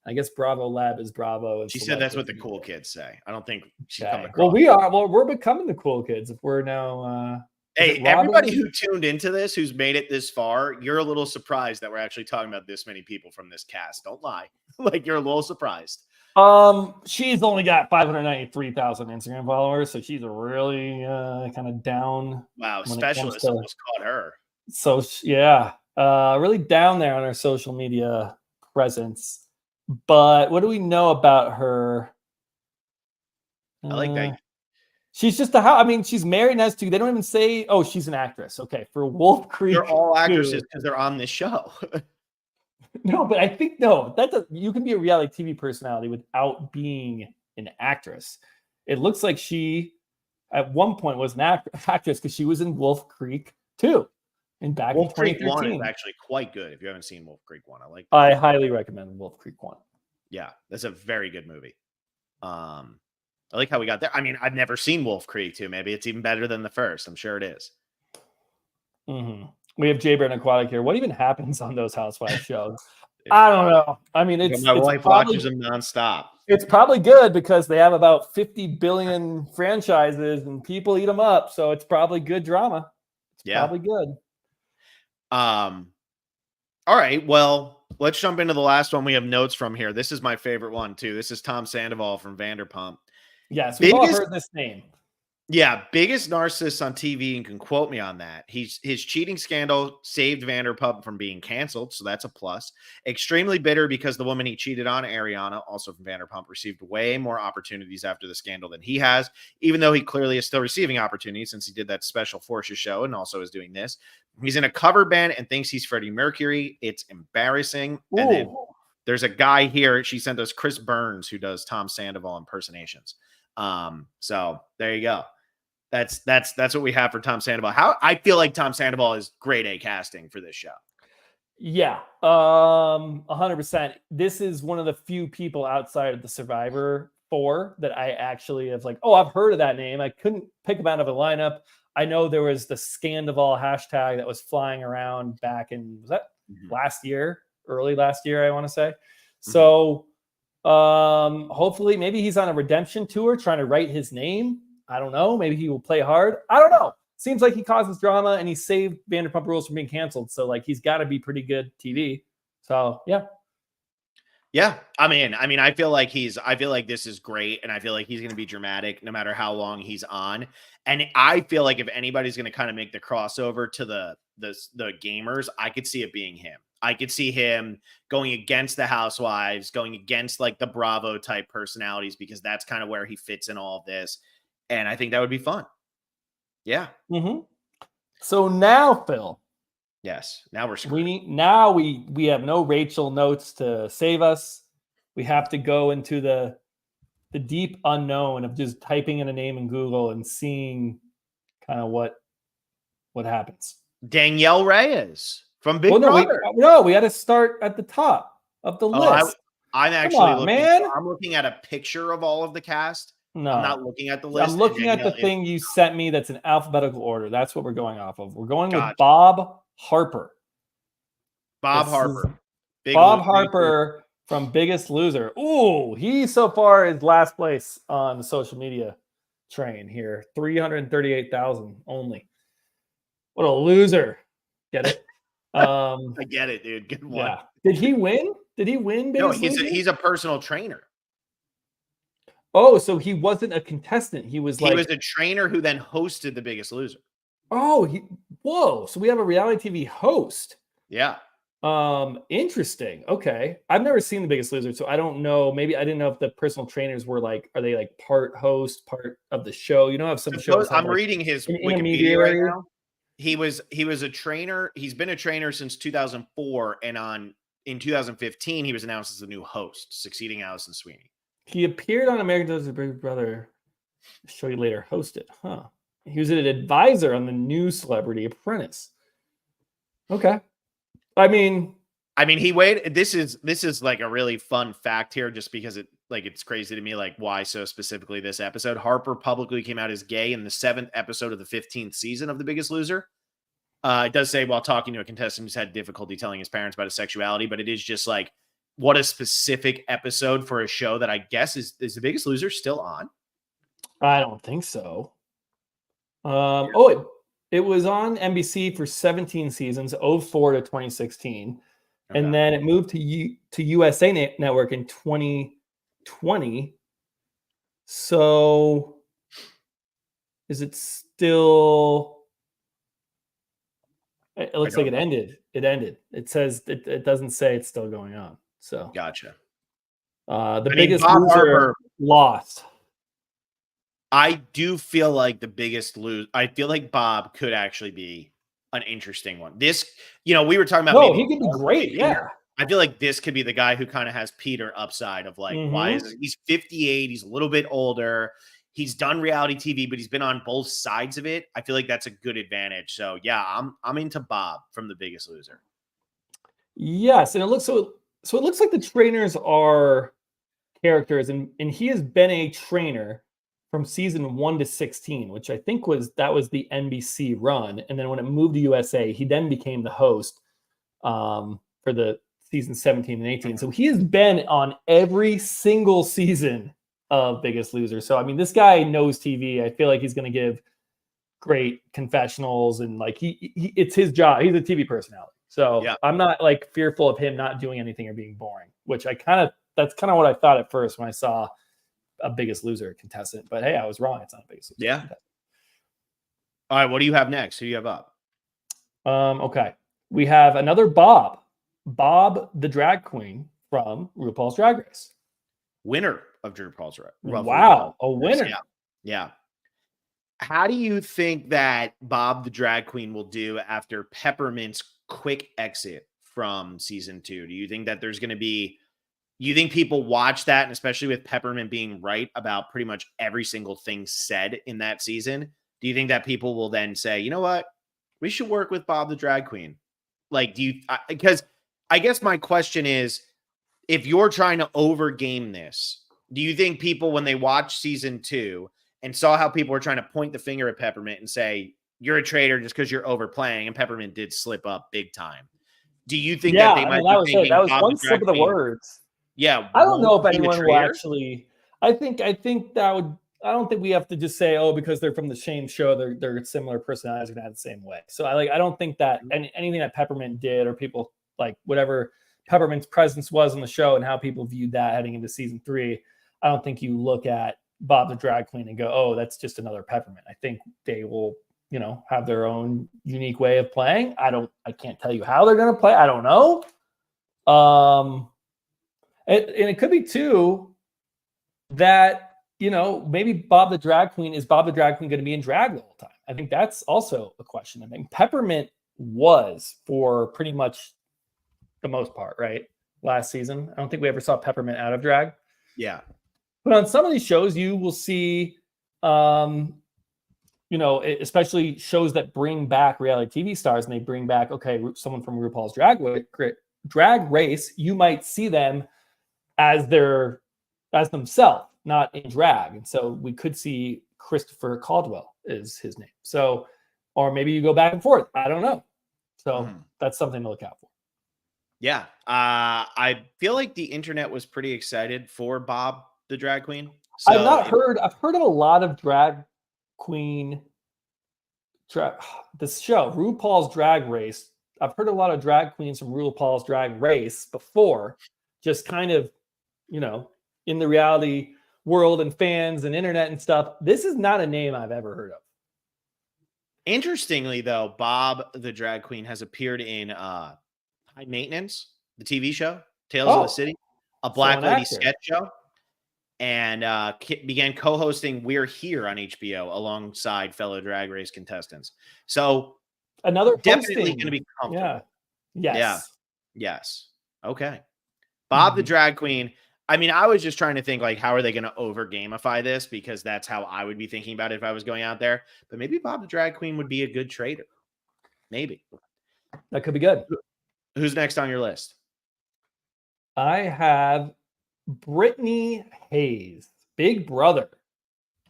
I guess Bravo Lab is Bravo. She said that's what the cool kids say. I don't think she's come across. Well, we are. Well, we're becoming the cool kids if we're now. Hey, everybody who tuned into this, who's made it this far, you're a little surprised that we're actually talking about this many people from this cast. Don't lie. Like you're a little surprised. She's only got 593,000 Instagram followers, so she's really kind of down. Wow, specialist almost caught her. So yeah, really down there on her social media presence. But what do we know about her? I like that. She's just I mean, she's married and has 2. They don't even say, oh, she's an actress. Okay, for Wolf Creek. They're all actresses because they're on this show. No, but I think you can be a reality TV personality without being an actress. It looks like she, at one point, was an actress because she was in Wolf Creek 2. And back Wolf in 2013. Creek 1 is actually quite good. If you haven't seen Wolf Creek 1, I highly recommend Wolf Creek 1. Yeah, that's a very good movie. I like how we got there. I mean, I've never seen Wolf Creek 2. Maybe it's even better than the first. I'm sure it is. We have Jay Bird Aquatic here. What even happens on those Housewives shows? I don't know. I mean, My wife probably, watches them nonstop. it's probably good because they have about 50 billion franchises and people eat them up. So it's probably good drama. It's probably good. All right. Well, let's jump into the last one we have notes from here. This is my favorite one too. This is Tom Sandoval from Vanderpump. Yes, we've all heard this name. Yeah, biggest narcissist on TV, and can quote me on that. His cheating scandal saved Vanderpump from being canceled, so that's a plus. Extremely bitter because the woman he cheated on, Ariana, also from Vanderpump, received way more opportunities after the scandal than he has, even though he clearly is still receiving opportunities since he did that special Forces show and also is doing this. He's in a cover band and thinks he's Freddie Mercury. It's embarrassing. Ooh. And then there's a guy here. She sent us Chris Burns, who does Tom Sandoval impersonations. So there you go. That's what we have for Tom Sandoval. How I feel like Tom Sandoval is grade A casting for this show. Yeah, 100%. This is one of the few people outside of the Survivor 4 that I actually have like, oh, I've heard of that name. I couldn't pick him out of a lineup. I know there was the Scandival hashtag that was flying around back in, was that last year, early last year, I want to say. So hopefully maybe he's on a redemption tour trying to write his name. I don't know. Maybe he will play hard. I don't know. Seems like he causes drama and he saved Vanderpump Rules from being canceled. So like he's got to be pretty good TV. So yeah. Yeah. I mean, I feel like this is great. And I feel like he's going to be dramatic no matter how long he's on. And I feel like if anybody's going to kind of make the crossover to the gamers, I could see it being him. I could see him going against the housewives, going against like the Bravo type personalities, because that's kind of where he fits in all of this. And I think that would be fun. Yeah. So now, Phil. Yes. Now we're screwed. We have no Rachel notes to save us. We have to go into the deep unknown of just typing in a name in Google and seeing kind of what happens. Danielle Reyes from Big Brother. We had to start at the top of the list. I'm looking at a picture of all of the cast. No, I'm not looking at the list. I'm looking at the thing you sent me that's in alphabetical order. That's what we're going off of. We're going with Bob Harper. Bob Harper from Biggest Loser. Ooh, he so far is last place on the social media train here. 338,000 only. What a loser. Get it? I get it, dude. Good one. Yeah. Did he win? No, he's a personal trainer. Oh, so he wasn't a contestant. He was a trainer who then hosted The Biggest Loser. Oh, whoa. So we have a reality TV host. Yeah. Interesting. Okay. I've never seen The Biggest Loser, so I don't know. Maybe I didn't know if the personal trainers were like, are they like part host, part of the show? You know, have some shows. I'm reading his Wikipedia right now. He was a trainer. He's been a trainer since 2004, and in 2015 he was announced as the new host, succeeding Allison Sweeney. He appeared on American Does Big Brother. I'll show you later. Hosted, huh? He was an advisor on the new Celebrity Apprentice. Okay. I mean, he waited. This is like a really fun fact here, just because it's crazy to me, like why so specifically this episode. Harper publicly came out as gay in the 7th episode of the 15th season of The Biggest Loser. It does say while talking to a contestant who's had difficulty telling his parents about his sexuality, but it is just like, what a specific episode for a show that I guess is The Biggest Loser still on? I don't think so. It was on NBC for 17 seasons, 04 to 2016. Okay. And then it moved to USA Network in 2020. So is it still... It looks like it ended. It ended. It says it doesn't say it's still going on. So gotcha. Biggest Loser lost. I do feel like The Biggest Loser. I feel like Bob could actually be an interesting one. This, we were talking about. No, he could be great. Yeah. I feel like this could be the guy who kind of has Peter upside of like, why is he's 58? He's a little bit older. He's done reality TV, but he's been on both sides of it. I feel like that's a good advantage. So yeah, I'm into Bob from The Biggest Loser. Yes, and it looks so it looks like the trainers are characters, and he has been a trainer from season 1 to 16, which I think was the NBC run. And then when it moved to USA, he then became the host for the season 17 and 18. So he has been on every single season of Biggest Loser. So, I mean, this guy knows TV. I feel like he's going to give great confessionals, and like it's his job. He's a TV personality. So I'm not like fearful of him not doing anything or being boring, which that's kind of what I thought at first when I saw a Biggest Loser contestant. But hey, I was wrong. It's not a Biggest Loser. Yeah. Contestant. All right. What do you have next? Who do you have up? Okay. We have another Bob, the drag queen from RuPaul's Drag Race. Winner of RuPaul's Drag Race. Wow. A winner. Yeah. How do you think that Bob the drag queen will do after Peppermint's quick exit from season 2? Do you think that there's going to be, you think people watch that, and especially with Peppermint being right about pretty much every single thing said in that season, do you think that people will then say, you know what, we should work with Bob the drag queen? Like, because I guess my question is, if you're trying to overgame this, do you think people, when they watch season 2 and saw how people were trying to point the finger at Peppermint and say, you're a traitor just because you're overplaying, and Peppermint did slip up big time, do you think that they might be thinking that was Bob one slip of the words? Yeah. I don't know if anyone will actually, I think that would, I don't think we have to just say, oh, because they're from the same show, they're similar personalities, going to have the same way. So I don't think that anything that Peppermint did, or people like whatever Peppermint's presence was on the show and how people viewed that heading into season 3, I don't think you look at Bob the drag queen and go, oh, that's just another Peppermint. I think they will, have their own unique way of playing. I can't tell you how they're going to play. I don't know. And it could be too that, maybe Bob the drag queen going to be in drag the whole time? I think that's also a question. I think Peppermint was for pretty much the most part, right? Last season. I don't think we ever saw Peppermint out of drag. Yeah. But on some of these shows, you will see, especially shows that bring back reality TV stars, and they bring back, someone from RuPaul's Drag Race, you might see them as themselves, not in drag. And so we could see Christopher Caldwell is his name. So, or maybe you go back and forth. I don't know. So that's something to look out for. Yeah. I feel like the internet was pretty excited for Bob the drag queen. So I've heard of a lot of drag queen, this show, RuPaul's Drag Race. I've heard a lot of drag queens from RuPaul's Drag Race before, just kind of, in the reality world and fans and internet and stuff. This is not a name I've ever heard of. Interestingly, though, Bob the drag queen has appeared in High Maintenance, the TV show, Tales of the City, a Black Lady sketch show, and began co-hosting We're Here on HBO alongside fellow Drag Race contestants. So another definitely going to be comfortable. Yeah. Yes. Yeah. Yes. Okay. Bob the drag queen. I mean, I was just trying to think, like, how are they going to over gamify this? Because that's how I would be thinking about it if I was going out there. But maybe Bob the drag queen would be a good traitor. Maybe. That could be good. Who's next on your list? I have Brittany Hayes, Big Brother.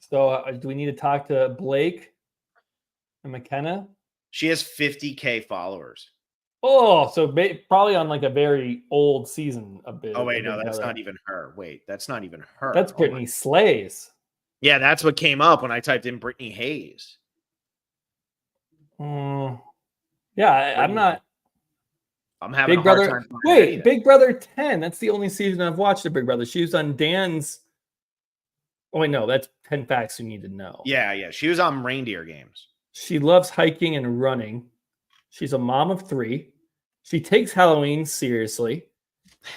So do we need to talk to Blake and McKenna? She has 50K followers. Oh, so probably on like a very old season a bit. Oh, wait, no, that's not even her. Wait, that's not even her. That's Brittany Slays. Yeah, that's what came up when I typed in Brittany Hayes. Yeah, I'm not. I'm having Big a hard Brother. time. Wait, Big Brother 10. That's the only season I've watched of Big Brother. She was on Dan's. Oh, wait, no, that's 10 facts you need to know. Yeah. She was on Reindeer Games. She loves hiking and running. She's a mom of 3. She takes Halloween seriously.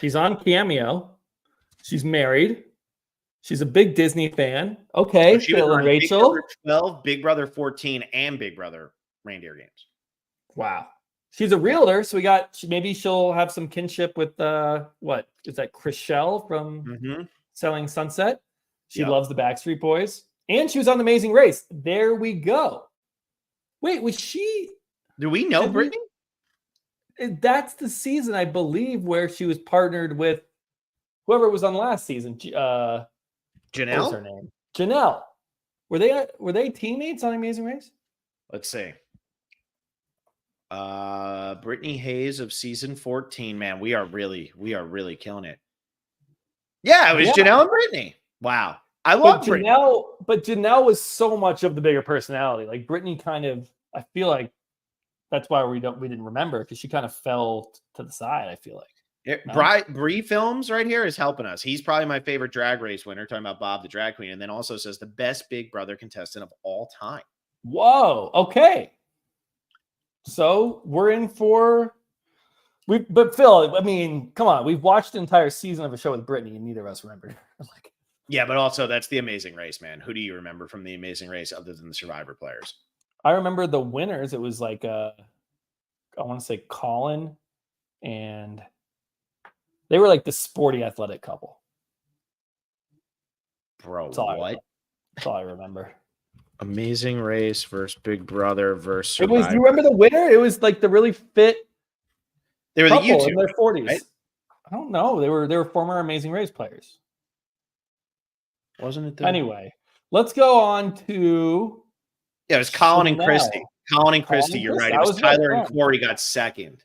She's on Cameo. She's married. She's a big Disney fan. Okay, so Phil and Rachel. Big Brother 12, Big Brother 14, and Big Brother Reindeer Games. Wow. She's a realtor, so maybe she'll have some kinship with what is that, Chriselle from Selling Sunset. She loves the Backstreet Boys, and she was on The Amazing Race. There we go. Wait, was she? Do we know Brittany? That's the season, I believe, where she was partnered with whoever was on last season. Janelle. What was her name? Janelle. Were they teammates on Amazing Race? Let's see. Brittany Hayes of season 14. Man, we are really killing it. Yeah, it was Janelle and Brittany. Wow. I love Brittany. But Janelle was so much of the bigger personality. Like Brittany kind of, I feel like that's why we didn't remember, because she kind of fell to the side, I feel like. Bree Films right here is helping us. He's probably my favorite drag race winner, talking about Bob the drag queen, and then also says the best Big Brother contestant of all time. Whoa. Okay. So we're in for but Phil, I mean, come on, we've watched the entire season of a show with Brittany and neither of us remember. Like, yeah, but also that's the Amazing Race, man. Who do you remember from the Amazing Race other than the Survivor players? I remember the winners. It was like I want to say Colin, and they were like the sporty athletic couple. Bro, that's what? That's all I remember. Amazing Race versus Big Brother versus Survivor. It was. You remember the winner? It was like the really fit. They were the YouTubers in their 40s. Right? I don't know. They were former Amazing Race players. Wasn't it? Anyway, let's go on to. Yeah, it was Colin and Christy. Colin and Christy, you're right. It was Tyler and Corey got second.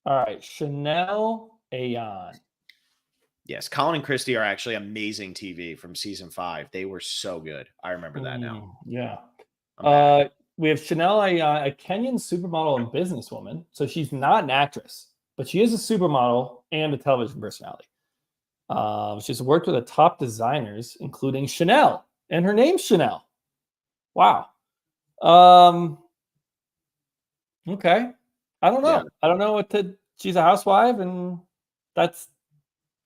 All right, Chanel Ayan. Yes, Colin and Christy are actually amazing TV from season 5. They were so good. I remember that now. Yeah. We have Chanel Ayan, a Kenyan supermodel and businesswoman. So she's not an actress, but she is a supermodel and a television personality. She's worked with the top designers, including Chanel, and her name's Chanel. Wow. Okay. I don't know. Yeah. I don't know what to. She's a housewife, and that's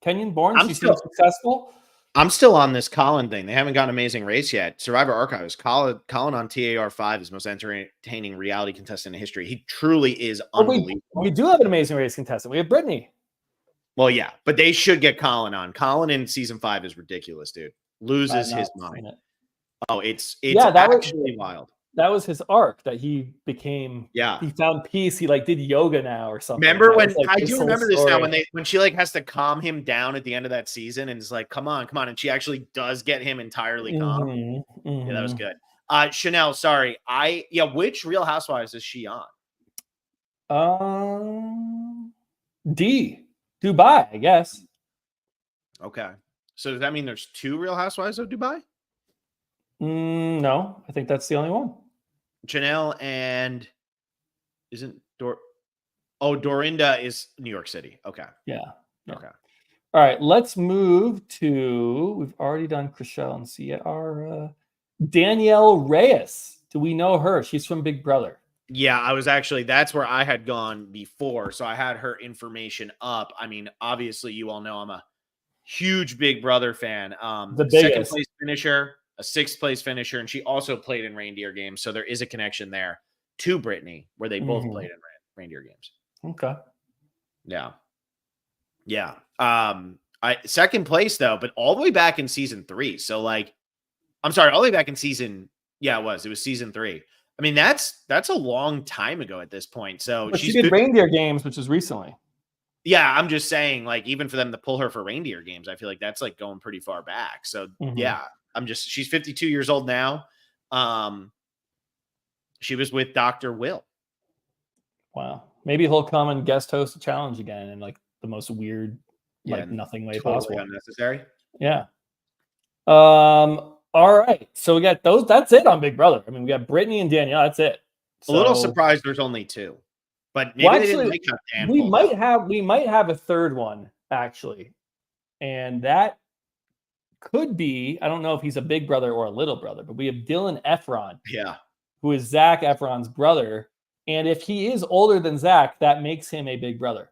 Kenyan born. She's still successful. I'm still on this Colin thing. They haven't got an Amazing Race yet. Survivor Archives. Colin on TAR5 is most entertaining reality contestant in history. He truly is unbelievable. We do have an Amazing Race contestant. We have Brittany. Well, yeah, but they should get Colin on. Colin in season 5 is ridiculous, dude. Loses his mind. Oh, it's actually wild. That was his arc that he became. Yeah, he found peace. He like did yoga now or something. Remember when I do remember this now when she like has to calm him down at the end of that season and is like, come on, and she actually does get him entirely calm. Yeah, that was good. Chanel, sorry, which Real Housewives is she on? Dubai, I guess. Okay, so does that mean there's 2 Real Housewives of Dubai? No, I think that's the only one. Janelle and Dorinda is New York City. Okay. Yeah. Okay. All right. Let's move to. We've already done Chriselle and Ciara. Danielle Reyes. Do we know her? She's from Big Brother. Yeah, that's where I had gone before. So I had her information up. I mean, obviously, you all know I'm a huge Big Brother fan. The biggest. Second place finisher. A 6th place finisher, and she also played in reindeer games. So there is a connection there to Brittany, where they both played in reindeer games. Okay. Yeah. Yeah. Second place though, but all the way back in season 3. So like, I'm sorry, all the way back in season. Yeah, it was season 3. I mean, that's a long time ago at this point. So she did reindeer games, which is recently. Yeah, I'm just saying, like, even for them to pull her for reindeer games, I feel like that's like going pretty far back. So yeah. She's 52 years old now. She was with Dr. Will. Wow. Maybe he'll come and guest host a challenge again in like the most weird, nothing way possible. Unnecessary. Yeah. All right. So we got those. That's it on Big Brother. I mean, we got Brittany and Danielle. That's it. So, a little surprised there's only 2. But maybe they didn't like that. We might have a third one, actually. And that could be, I don't know if he's a big brother or a little brother, but we have Dylan Efron. Yeah. Who is Zac Efron's brother. And if he is older than Zac, that makes him a big brother.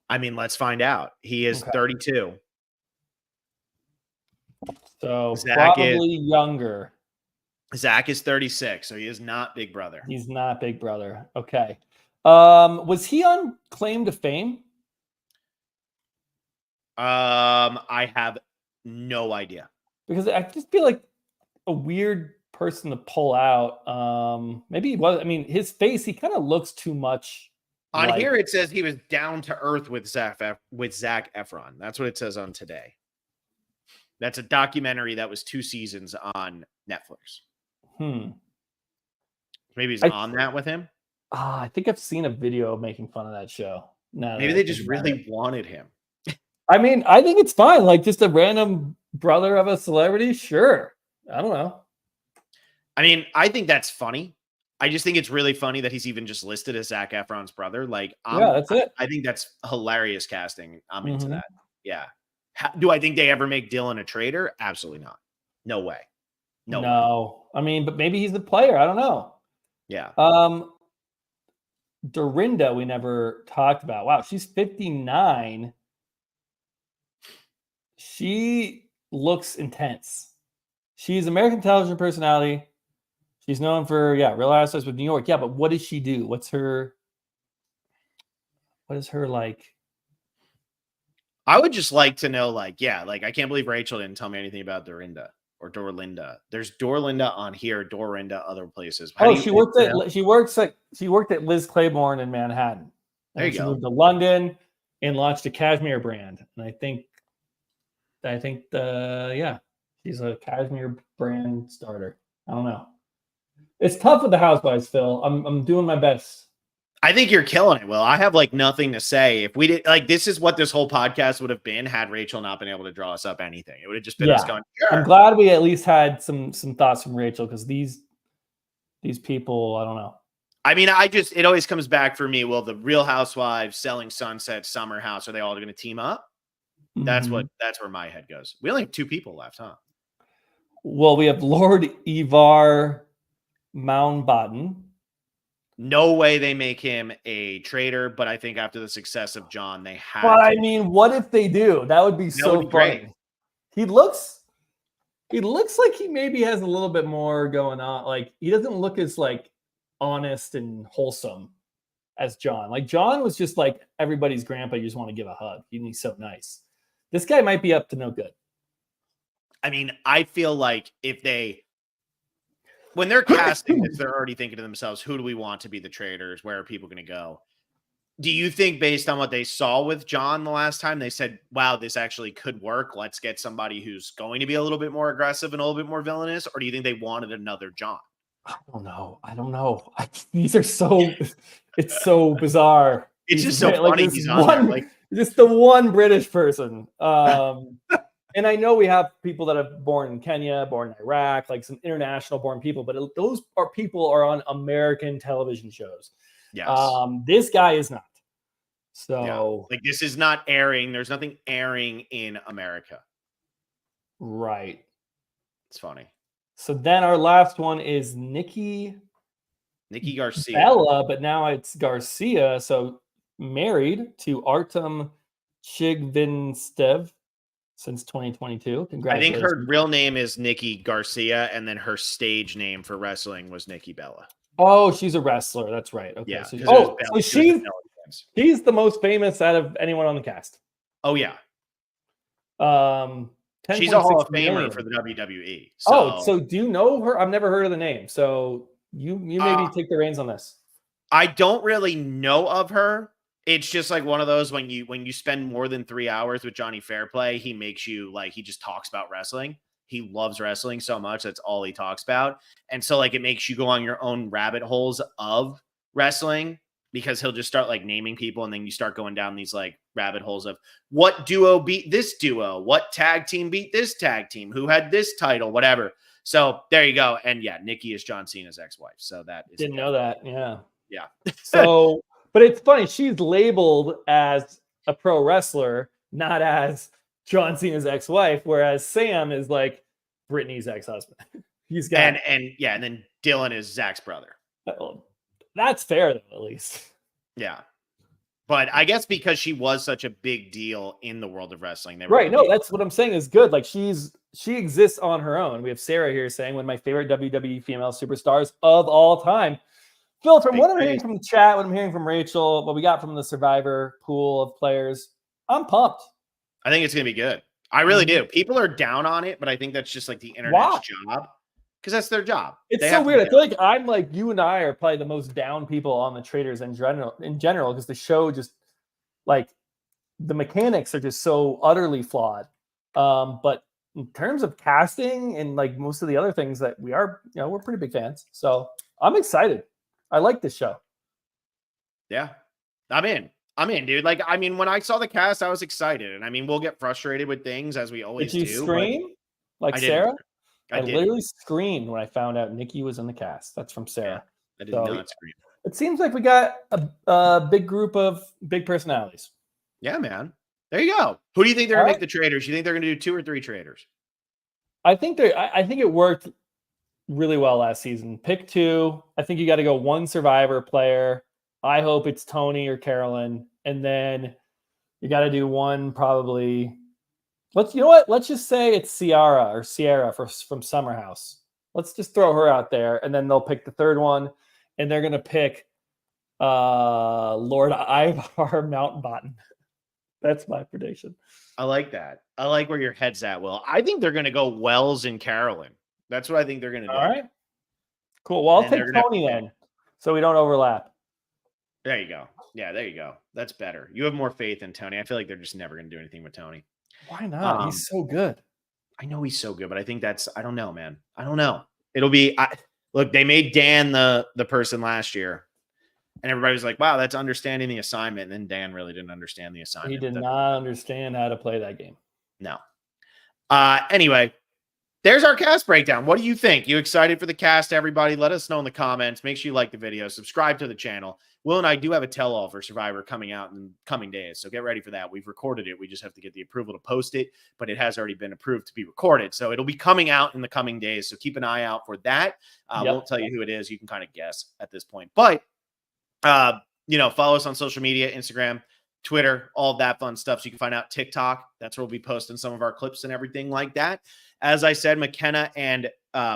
I mean, let's find out. He is 32. So probably younger. Zac is 36, so he is not big brother. He's not big brother. Okay. Was he on Claim to Fame? I have no idea. Because I just feel like a weird person to pull out. Maybe he was. I mean, his face, he kind of looks too much. On here, it says he was down to earth with Zac Efron. That's what it says on Today. That's a documentary that was 2 seasons on Netflix. Maybe he's on that with him. I think I've seen a video making fun of that show. No, Maybe they just really wanted him. I mean, I think it's fine. Like just a random brother of a celebrity. Sure. I don't know. I mean, I think that's funny. I just think it's really funny that he's even just listed as Zac Efron's brother. Like, Yeah, that's it. I think that's hilarious casting. I'm into Mhm. that. Yeah. Do I think they ever make Dylan a traitor? Absolutely not. No way. No way. No. I mean, but maybe he's the player. I don't know. Yeah. Dorinda, we never talked about. Wow, she's 59. She looks intense. She's American television personality. She's known for Real Housewives with New York. Yeah, but what does she do? What is her like? I would just like to know, like, like I can't believe Rachel didn't tell me anything about Dorinda or Dorlinda. There's Dorlinda on here, Dorinda other places. She worked at Liz Claiborne in Manhattan. There you she go. moved to London and launched a cashmere brand. And I think she's a cashmere brand starter. I don't know. It's tough with the Housewives, Phil. I'm doing my best. I think you're killing it, Will. I have like nothing to say. If we did this is what this whole podcast would have been had Rachel not been able to draw us up anything. It would have just been us going, sure. I'm glad we at least had some thoughts from Rachel because these people, I don't know. I mean, it always comes back for me. Will the Real Housewives, Selling Sunset, Summer House, are they all going to team up? That's where my head goes. We only have 2 people left, huh? Well, we have Lord Ivar Mountbatten. No way they make him a traitor, but I think after the success of John, they have. But I mean, what if they do? That would be so funny. Great. He looks like he maybe has a little bit more going on. Like he doesn't look as like honest and wholesome as John. Like John was just like everybody's grandpa. You just want to give a hug. He's so nice. This guy might be up to no good. I mean, I feel like when they're casting this, they're already thinking to themselves, who do we want to be the traitors? Where are people going to go? Do you think based on what they saw with John the last time, they said, wow, this actually could work. Let's get somebody who's going to be a little bit more aggressive and a little bit more villainous? Or do you think they wanted another John? I don't know. These are it's so bizarre. It's just so funny he's on there. Like, just the one British person. And I know we have people that are born in Kenya, born in Iraq, like some international born people, but those people are on American television shows. Yes. This guy is not. So like this is not airing. There's nothing airing in America. Right. It's funny. So then our last one is Nikki Garcia. Bella, but now it's Garcia. So married to Artem Chigvinstev since 2022. Congratulations. I think her real name is Nikki Garcia, and then her stage name for wrestling was Nikki Bella. Oh, she's a wrestler. That's right. Okay. Yeah. So, she's the most famous out of anyone on the cast. Oh yeah. She's a Hall of Famer for the WWE. So do you know her? I've never heard of the name. So you maybe take the reins on this. I don't really know of her. It's just like one of those when you spend more than 3 hours with Johnny Fairplay, he makes you like he just talks about wrestling. He loves wrestling so much. That's all he talks about. And so like it makes you go on your own rabbit holes of wrestling because he'll just start like naming people. And then you start going down these like rabbit holes of what duo beat this duo, what tag team beat this tag team, who had this title, whatever. So there you go. And yeah, Nikki is John Cena's ex-wife. So that is didn't know that. Yeah. Yeah. So, but it's funny. She's labeled as a pro wrestler, not as John Cena's ex-wife, whereas Sam is like Brittany's ex-husband. He's got and then Dylan is Zach's brother. That's fair, though, at least. Yeah. But I guess because she was such a big deal in the world of wrestling. Right. No, that's what I'm saying is good. Like she exists on her own. We have Sarah here saying one of my favorite WWE female superstars of all time. Phil, from what I'm hearing from the chat, what I'm hearing from Rachel, what we got from the Survivor pool of players, I'm pumped. I think it's going to be good. I really do. People are down on it, but I think that's just like the internet's job because that's their job. It's so weird. I feel like I'm like you and I are probably the most down people on the Traitors in general because the show just like the mechanics are just so utterly flawed. But in terms of casting and like most of the other things that we are, we're pretty big fans. So I'm excited. I like this show. Yeah. I'm in, dude. Like, I mean, when I saw the cast, I was excited. And I mean, we'll get frustrated with things as we always Did you do. But scream like I didn't. Sarah? I I didn't. literally screamed when I found out Nikki was in the cast. That's from Yeah. Sarah. I did So not scream. it seems like we got a big group of big personalities. Yeah, man. There you go. Who do you think they're All gonna right. make the Traitors? You think they're gonna do 2 or 3 Traitors? I think it worked really well last season. Pick 2. I think you got to go 1 Survivor player. I hope it's Tony or Carolyn, and then you got to do 1 probably. You know what? Let's just say it's Sierra from Summer House. Let's just throw her out there, and then they'll pick the 3rd one, and they're gonna pick Lord Ivar Mountbatten. That's my prediction. I like that. I like where your head's at, Will. I think they're gonna go Wells and Carolyn. That's what I think they're gonna do. All right. Cool. Well, I'll And take Tony then, so we don't overlap. There you go. Yeah, there you go. That's better. You have more faith in Tony. I feel like they're just never gonna do anything with Tony. Why not? He's so good. I know he's so good, but I think I don't know, man. I don't know. It'll be look, they made Dan the person last year. And everybody was like, wow, that's understanding the assignment. And then Dan really didn't understand the assignment. He did not understand how to play that game. No. Anyway, there's our cast breakdown. What do you think? You excited for the cast, everybody? Let us know in the comments. Make sure you like the video. Subscribe to the channel. Will and I do have a tell-all for Survivor coming out in coming days, so get ready for that. We've recorded it. We just have to get the approval to post it, but it has already been approved to be recorded. So it'll be coming out in the coming days, so keep an eye out for that. I won't tell you who it is. You can kind of guess at this point. But follow us on social media, Instagram, Twitter, all that fun stuff. So you can find out TikTok. That's where we'll be posting some of our clips and everything like that. As I said, McKenna and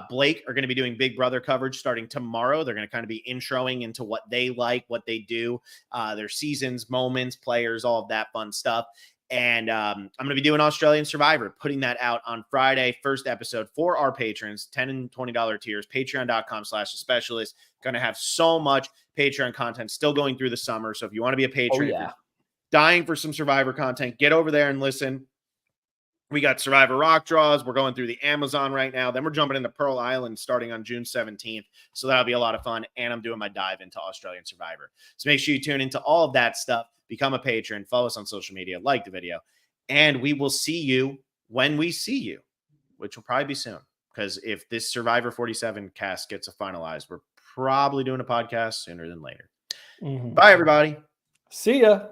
Blake are going to be doing Big Brother coverage starting tomorrow. They're going to kind of be introing into what they like, what they do, their seasons, moments, players, all of that fun stuff. And I'm going to be doing Australian Survivor, putting that out on Friday, first episode for our patrons, $10 and $20 tiers, patreon.com/thespecialist. Going to have so much Patreon content still going through the summer. So if you want to be a patron, if you're dying for some Survivor content, get over there and listen. We got Survivor Rock Draws. We're going through the Amazon right now. Then we're jumping into Pearl Island starting on June 17th. So that'll be a lot of fun. And I'm doing my dive into Australian Survivor. So make sure you tune into all of that stuff. Become a patron. Follow us on social media. Like the video. And we will see you when we see you, which will probably be soon. Because if this Survivor 47 cast gets finalized, we're probably doing a podcast sooner than later. Bye, everybody. See ya.